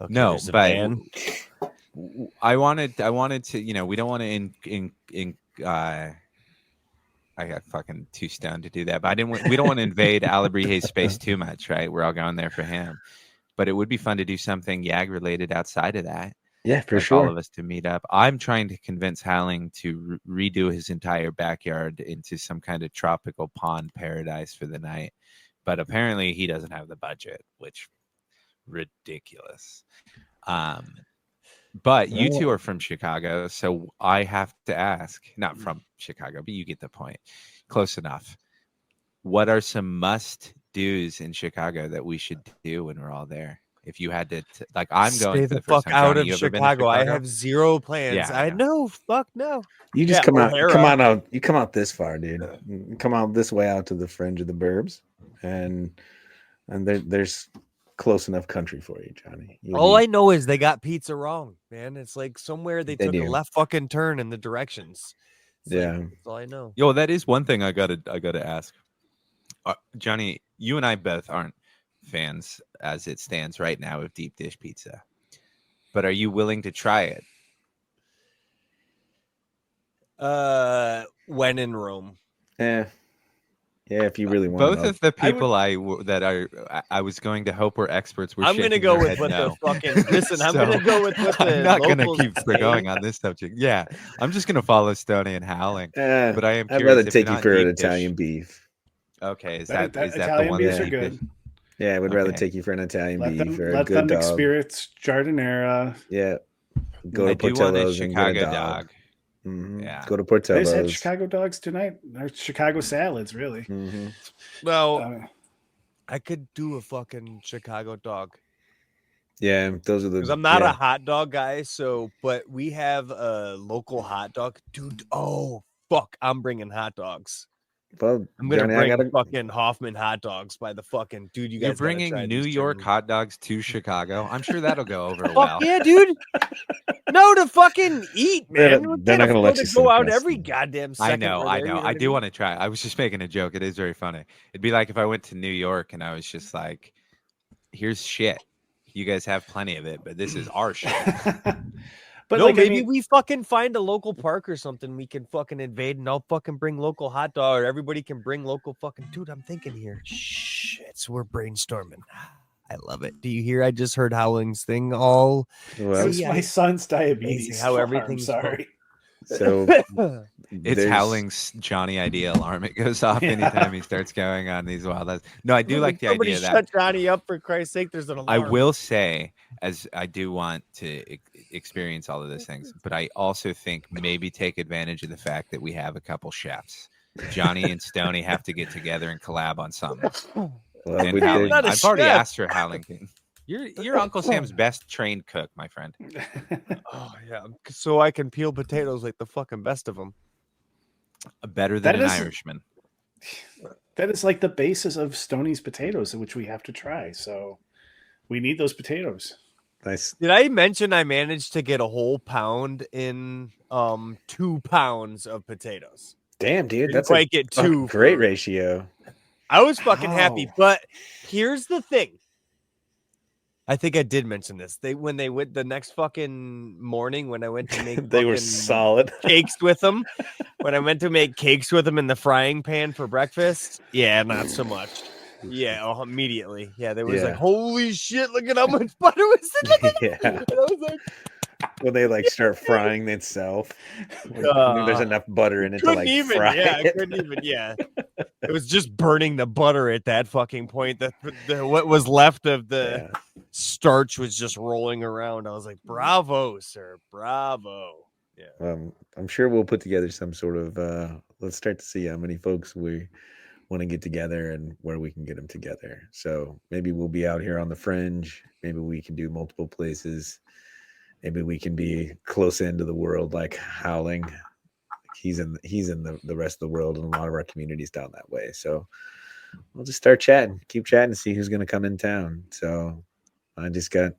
no, but I wanted to, we don't want to I got fucking too stoned to do that, but we don't want to invade Alabrije's space too much, right? We're all going there for him, but it would be fun to do something YAG related outside of that. Yeah, for sure. All of us to meet up. I'm trying to convince Howling to redo his entire backyard into some kind of tropical pond paradise for the night, but apparently he doesn't have the budget, which ridiculous. But you two are from Chicago, so I have to ask, not from Chicago, but you get the point. Close enough. What are some must-dos in Chicago that we should do when we're all there? If you had to, I'm going Stay for the first fuck time. out Johnny, of Chicago. I have zero plans. Yeah, I know. Fuck no. You just come out. You come out this far, dude. You come out this way out to the fringe of the burbs, and there's close enough country for you, Johnny. I know is they got pizza wrong, man. It's like somewhere they took a left fucking turn in the directions. That's all I know. Yo, that is one thing I gotta ask. Johnny, you and I both aren't fans as it stands right now of deep dish pizza, but are you willing to try it? When in Rome. Yeah, if you really want. Both of the people I was going to hope were experts. I'm going to go with what the fucking. Listen, I'm going to go with what the. I'm not going to keep going on this subject. Yeah, I'm just going to follow Stoney and Howling. But I am. I'd rather take you for an Italian beef. Okay, is That- that that is that the Italian one beefs that are you good. could? Yeah, I would rather Okay. take you for an Italian Let beef or a them good dog. experience Giardinera. Yeah, go I to do want a Portillo's and get a Chicago dog. dog. Mhm. Yeah. Go to I just had Portillo's. Chicago dogs tonight. They're Chicago salads, really. hmm Well, I could do a fucking Chicago dog Yeah, those are the. because I'm not yeah. a hot dog guy. So, but we have a local hot dog, dude. Oh fuck, I'm bringing hot dogs. Well, I'm gonna Johnny, bring I gotta. fucking Hoffman hot dogs by the fucking dude. You guys You're gotta try bringing these New York German- hot dogs to Chicago. I'm sure that'll go over Fuck well. yeah, dude. No, to fucking eat, They're- man. We they're can't not gonna let afford you to sit go out across every the- goddamn I second. know, we're I there, know. you I what do mean? want to try. I was just making a joke. It is very funny. It'd be like if I went to New York and I was just like, "Here's shit. You guys have plenty of it, but this is our shit." But No, like, maybe I mean, we fucking find a local park or something we can fucking invade, and I'll fucking bring local hot dog, or everybody can bring local fucking. Dude, I'm thinking here. Shit, so we're brainstorming. I love it. Do you hear? I just heard Howling's thing. All it Well, was my son's diabetes. Amazing how farm, everything's sorry. so It's there's- Howling's Johnny idea alarm. It goes off Yeah. anytime he starts going on these wild. No, I do like the Somebody idea that shut Johnny up for Christ's sake. There's an alarm. I will say, as I do want to experience all of those things, but I also think maybe take advantage of the fact that we have a couple chefs. Johnny and Stoney have to get together and collab on something. Well, And we I'm Howling, not a I've already chef. asked for Howling. You're Uncle Sam's best trained cook, my friend. Oh yeah, so I can peel potatoes like the fucking best of them. Better than That an is- Irishman. That is like the basis of Stoney's potatoes, which we have to try. So we need those potatoes. nice. Did I mention I managed to get a whole pound in 2 pounds of potatoes? Damn, dude, Didn't that's quite a get fucking two. great ratio. I was fucking happy, How? but here's the thing. I think I did mention this. When they went the next fucking morning when I went to make They were fucking solid. cakes with them. When I went to make cakes with them in the frying pan for breakfast, yeah, not so much. Yeah, immediately. Yeah, there was like, Yeah. holy shit, look at how much butter was in it. Yeah, And I was like, when they like start frying itself, when there's enough butter in it to couldn't like even, fry yeah, I it. couldn't even, yeah. It was just burning the butter at that fucking point. What was left of the Yeah. starch was just rolling around. I was like, bravo, sir, bravo. Yeah. I'm sure we'll put together some sort of. Let's start to see how many folks we want to get together and where we can get them together. So maybe we'll be out here on the fringe. Maybe we can do multiple places. Maybe we can be close into the world like Howling. He's in the rest of the world, and a lot of our communities down that way. So we'll just start chatting, keep chatting, see who's going to come in town. So I just got.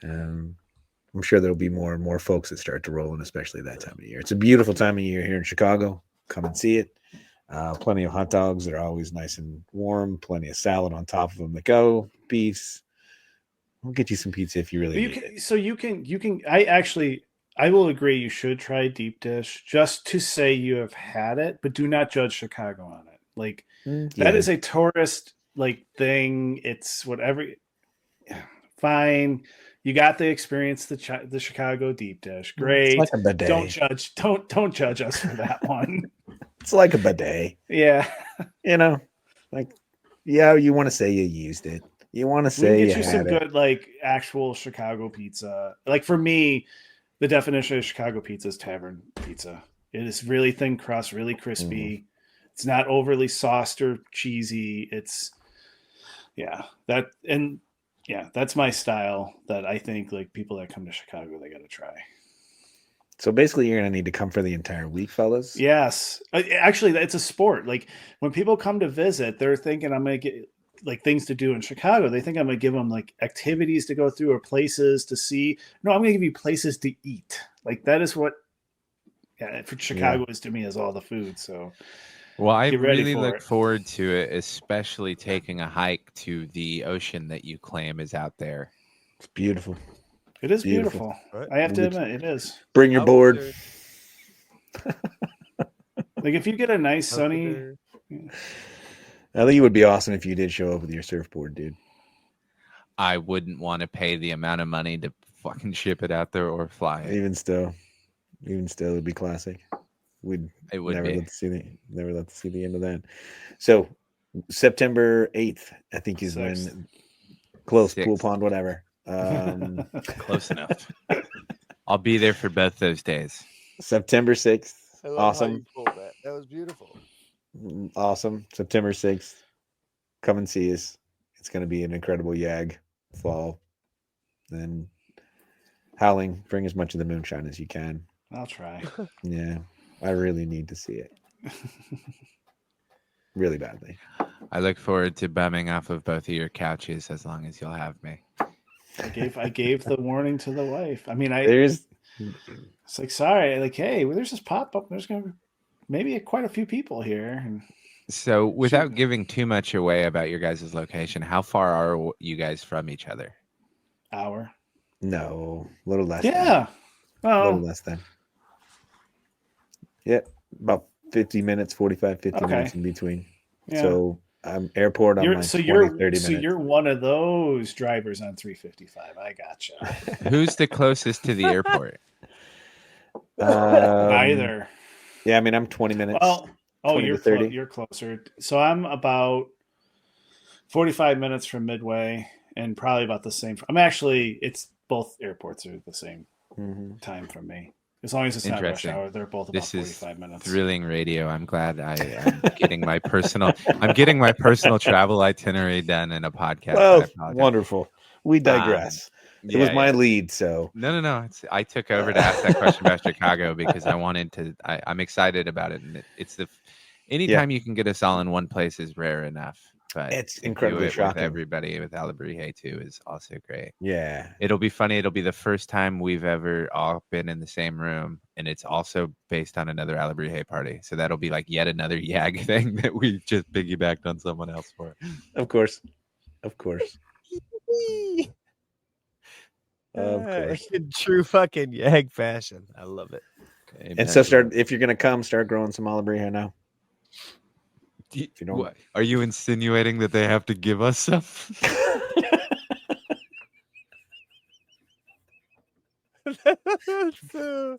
I'm sure there'll be more and more folks that start to roll in, especially that time of year. It's a beautiful time of year here in Chicago. Come and see it. Plenty of hot dogs. They're always nice and warm. Plenty of salad on top of them that go. Beefs. We'll get you some pizza if you really need it. So you can. I will agree. You should try deep dish just to say you have had it, but do not judge Chicago on it. Like that is a tourist like thing. It's whatever. Fine. You got the experience, the Chicago deep dish. Great. It's like a bidet. Don't judge. Don't judge us for that one. It's like a bidet. Yeah. You know, like, yeah, you want to say you used it. You want to We can say get you some had it. good like actual Chicago pizza. Like for me, the definition of Chicago pizza is tavern pizza. It is really thin crust, really crispy. It's not overly sauced or cheesy. It's that's my style that I think like people that come to Chicago, they got to try. So basically, you're going to need to come for the entire week, fellas. Yes. Actually, it's a sport. Like when people come to visit, they're thinking I'm going to get like things to do in Chicago. They think I'm going to give them like activities to go through or places to see. No, I'm going to give you places to eat. Like that is what for Chicago is to me is all the food. So Well, I get ready really for look it. forward to it, especially taking a hike to the ocean that you claim is out there. It's beautiful. It is Beautiful. beautiful. Right. I have to We'll get- admit, it is. Bring your board. Like if you get a nice sunny, I think it would be awesome if you did show up with your surfboard, dude. I wouldn't want to pay the amount of money to fucking ship it out there or fly it. Even still, it would be classic. We'd It would never be. let to see the end of that. So September 8th, I think, is Sixth. when close pool Sixth. pond, whatever. Close enough. I'll be there for both those days. September 6th. I love Awesome. how you pulled that. That was beautiful. Awesome. September 6th. Come and see us. It's going to be an incredible YAG fall. Then Howling, bring as much of the moonshine as you can. I'll try. Yeah, I really need to see it. Really badly. I look forward to bumming off of both of your couches as long as you'll have me. I gave the warning to the wife. I mean, It's like, sorry, like, hey, well, there's this pop up. There's gonna be maybe quite a few people here. And So, without giving too much away about your guys' location, how far are you guys from each other? hour. no, a little less. Yeah. A little less than. Yep, about 50 minutes, 45, 50 minutes in between. Yeah. So airport on like 20, 30 minutes. So you're one of those drivers on 355. I gotcha. Who's the closest to the airport? Neither. Yeah, I mean, I'm 20 minutes. Well, 20 to you're 30. you're closer. So I'm about 45 minutes from Midway, and probably about the same. I'm actually, it's both airports are the same Mhm. time from me. As long as it's not rush Interesting. hour, they're both about This is 45 minutes. thrilling radio. I'm glad I'm getting my personal travel itinerary done in a podcast. Well, I apologize. wonderful. We digress. It was my lead, so No. I took over to ask that question about Chicago because I wanted to. I'm excited about it, and it's anytime you can get us all in one place is rare enough. But it's to do incredibly it shocking. with everybody with Alabrije too is also great. Yeah. It'll be funny. It'll be the first time we've ever all been in the same room, and it's also based on another Alabrije party. So that'll be like yet another YAG thing that we just piggybacked on someone else for. Of course. Of course. Of course. In true fucking YAG fashion. I love it. And so if you're gonna come, start growing some Alabrije now. You don't... What? Are you insinuating that they have to give us some?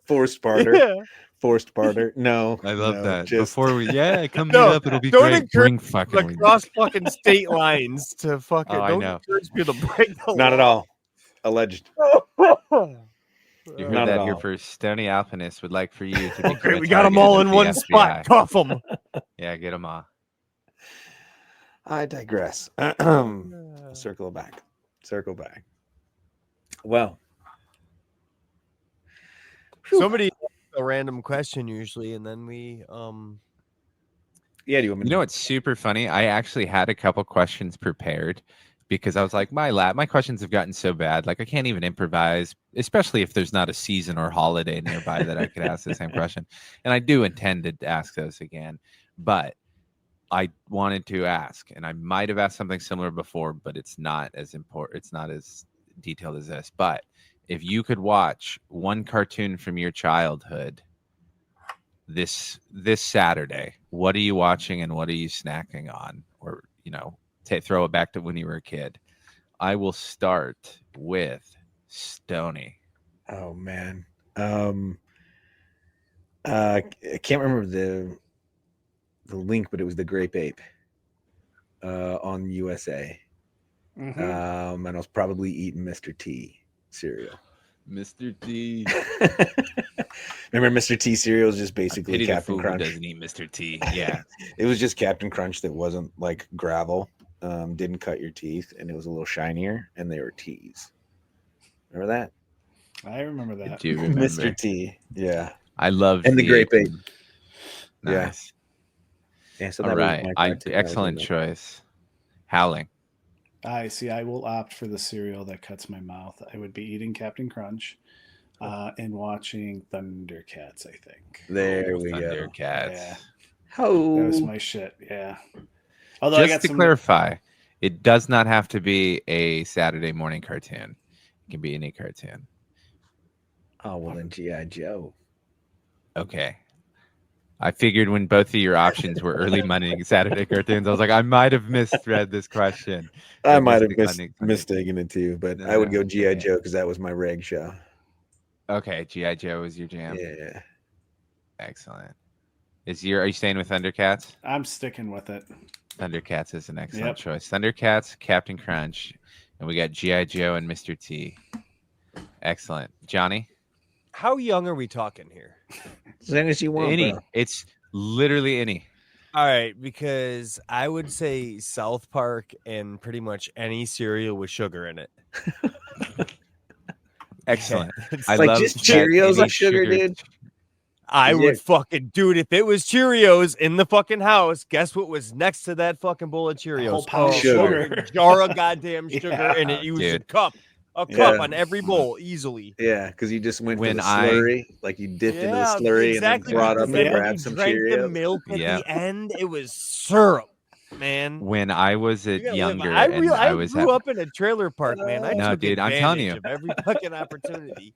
Forced barter. Yeah. Forced barter. No. I love that. Just... Before we come meet up, it'll be great. Bring fucking across fucking state lines to fucking I know. Encourage people to break the Not law. at all. Alleged. You heard that here first. Stony Alpinist would like for you to be okay, we got them all in one spot. Cuff them. Yeah, get them all. I digress. Circle back. Well, somebody a random question usually, and then we yeah. Do you want me know what's super funny? I actually had a couple questions prepared because I was like, my questions have gotten so bad, like I can't even improvise, especially if there's not a season or holiday nearby that I could ask the same question. And I do intend to ask those again, but I wanted to ask, and I might have asked something similar before, but it's not as important. It's not as detailed as this. But if you could watch one cartoon from your childhood this Saturday, what are you watching and what are you snacking on? Or, throw it back to when you were a kid. I will start with Stoney. Oh man. I can't remember the link, but it was the Grape Ape on USA. Mm-hmm. And I was probably eating Mr. T cereal. Mr. T. Remember Mr. T cereal is just basically Captain Crunch. Doesn't eat Mr. T. Yeah. It was just Captain Crunch that wasn't like gravel, didn't cut your teeth, and it was a little shinier, and they were T's. Remember that? I remember that. I do remember. Mr. T. Yeah. I love and the Grape Ape. Nice. Yeah. So all right. Excellent choice. Howling. I see. I will opt for the cereal that cuts my mouth. I would be eating Captain Crunch and watching Thundercats, I think. There we go. Thundercats. Yeah. Oh. That was my shit. Yeah. Although just to clarify, it does not have to be a Saturday morning cartoon. It can be any cartoon. Oh, well then G.I. Joe. Okay. I figured when both of your options were early Monday and Saturday cartoons, I was like, I might have misread this question. I might have mistaken it too, but I would go G.I. Joe because that was my reg show. Okay, G.I. Joe was your jam. Yeah. Excellent. Are you staying with Thundercats? I'm sticking with it. Thundercats is an excellent choice. Thundercats, Captain Crunch, and we got G.I. Joe and Mr. T. Excellent. Johnny? How young are we talking here? As long as you want, Any. bro. It's literally any. All right, because I would say South Park and pretty much any cereal with sugar in it. Excellent. It's I like love just that Cheerios any with sugar, dude. I Yeah. would fucking, dude, if it was Cheerios in the fucking house, guess what was next to that fucking bowl of Cheerios? whole pound of sugar. fucking jar of goddamn sugar, and it used a Dude. cup on every bowl easily. Yeah, because you just went When for the slurry, like you dipped into the slurry exactly, and then brought up because and then when grabbed you some drank the Cheerios. milk at Yeah. the end, it was syrup, man. When I was You gotta live- younger, I I was grew up in a trailer park, man. I No, took dude, I'm advantage telling you. of every fucking opportunity.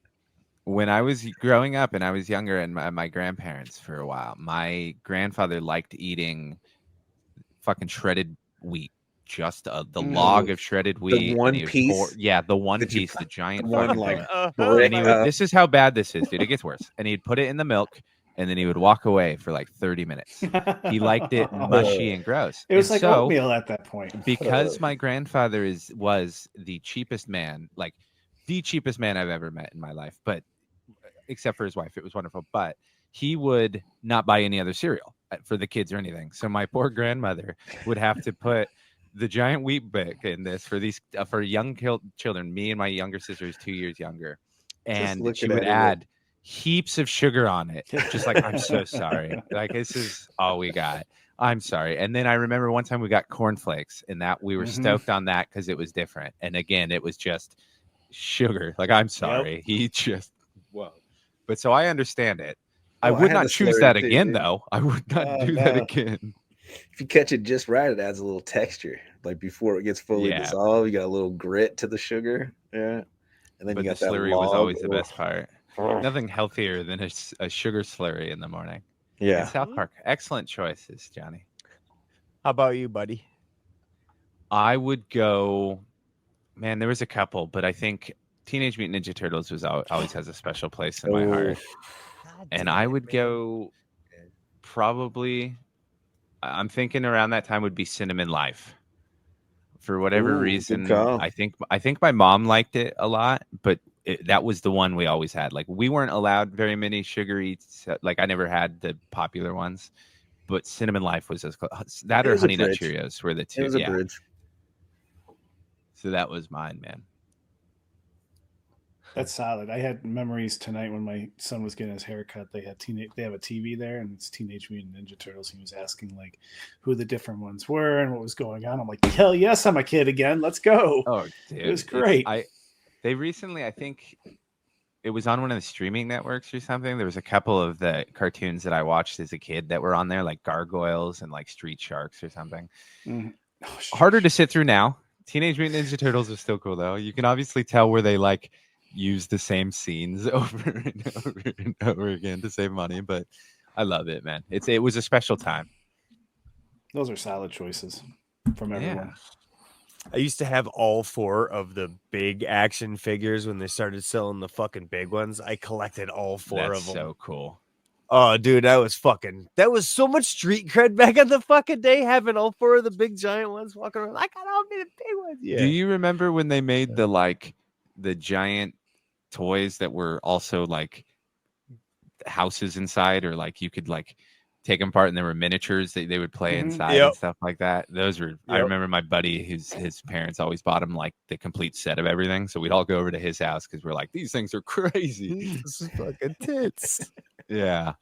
when I was growing up and I was younger and my grandparents for a while, my grandfather liked eating fucking shredded wheat, just the log of shredded wheat. one and he would piece the one that you piece, the giant one, fucking like, thing. brick And he would, this is how bad this is, dude. It gets worse. And he'd put it in the milk and then he would walk away for like 30 minutes. He liked it mushy and gross. It was And like so, oatmeal at that point. because my grandfather was the cheapest man, like the cheapest man I've ever met in my life, but except for his wife, it was wonderful. But he would not buy any other cereal for the kids or anything. So my poor grandmother would have to put the giant wheat bit in this for these for young children. Me and my younger sister is 2 years younger, and she would add heaps of sugar on it. Just like, I'm so sorry. Like, this is all we got. I'm sorry. And then I remember one time we got cornflakes, and that we were stoked on that because it was different. And again, it was just sugar. Like, I'm sorry. He just whoa. But so I understand it. I would not choose that again, though. I would not do that again. If you catch it just right, it adds a little texture. Like before it gets fully dissolved, you got a little grit to the sugar. Yeah. And then but you got the that slurry log. was always the best part. Nothing healthier than a sugar slurry in the morning. Yeah. And South Park. Excellent choices, Johnny. How about you, buddy? I would go, man, there was a couple, but I think Teenage Mutant Ninja Turtles was always has a special place in my heart. And I would go probably, I'm thinking around that time would be Cinnamon Life. For whatever reason, I think my mom liked it a lot, but that was the one we always had. Like, we weren't allowed very many sugary, like I never had the popular ones, but Cinnamon Life was as close. That or Honey Nut Cheerios were the two. It was a bridge. So that was mine, man. That's solid. I had memories tonight when my son was getting his haircut. They have a TV there, and it's Teenage Mutant Ninja Turtles. He was asking like who the different ones were and what was going on. I'm like, hell yes, I'm a kid again. Let's go. Oh, dude, it was great. They recently, I think it was on one of the streaming networks or something. There was a couple of the cartoons that I watched as a kid that were on there, like Gargoyles and like Street Sharks or something. Mm-hmm. Harder to sit through now. Teenage Mutant Ninja Turtles are still cool though. You can obviously tell where they like use the same scenes over and over and over again to save money, but I love it, man. It was a special time. Those are solid choices from everyone. I used to have all 4 of the big action figures when they started selling the fucking big ones. I collected all 4 of them. So cool. Oh, dude, that was so much street cred back in the fucking day, having all 4 of the big giant ones walking around. I got all the big ones. Yeah. Do you remember when they made the giant toys that were also like houses inside, or like you could like take them apart and there were miniatures that they would play inside and stuff like that? Those were, I remember my buddy, his parents always bought him like the complete set of everything. So we'd all go over to his house because we're like, these things are crazy. This is fucking tits. Yeah.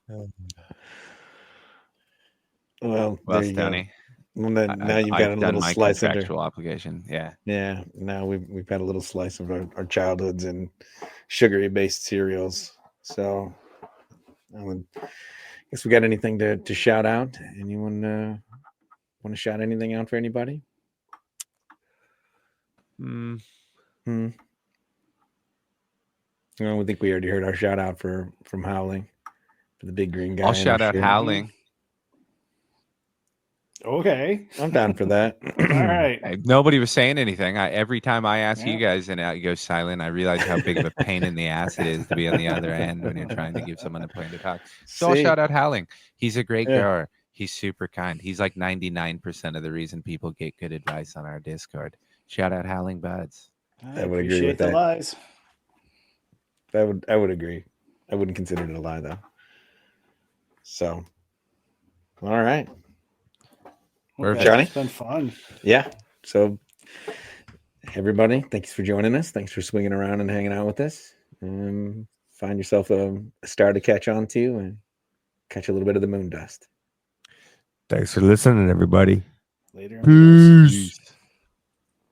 Well, there you Stoney. Well, now you've got a little slice of contractual obligation. Yeah. Yeah. Now we've had a little slice of our childhoods and sugary based cereals. So I guess we got anything to shout out? Anyone want to shout anything out for anybody? I think we already heard our shout out from Howling, for the big green guy. I'll shout out Howling. Okay. I'm down for that. All right. Nobody was saying anything. Every time I ask you guys and it goes silent, I realize how big of a pain in the ass it is to be on the other end when you're trying to give someone a point to talk. So I'll shout out Howling. He's a great grower. He's super kind. He's like 99% of the reason people get good advice on our Discord. Shout out Howlingbuds. I would agree with the that. lies. I would agree. I wouldn't consider it a lie though. So, all right, Okay, Johnny? it's been fun. Yeah. So, everybody, thanks for joining us. Thanks for swinging around and hanging out with us. Find yourself a star to catch on to and catch a little bit of the moon dust. Thanks for listening, everybody. Later. amigos. Peace.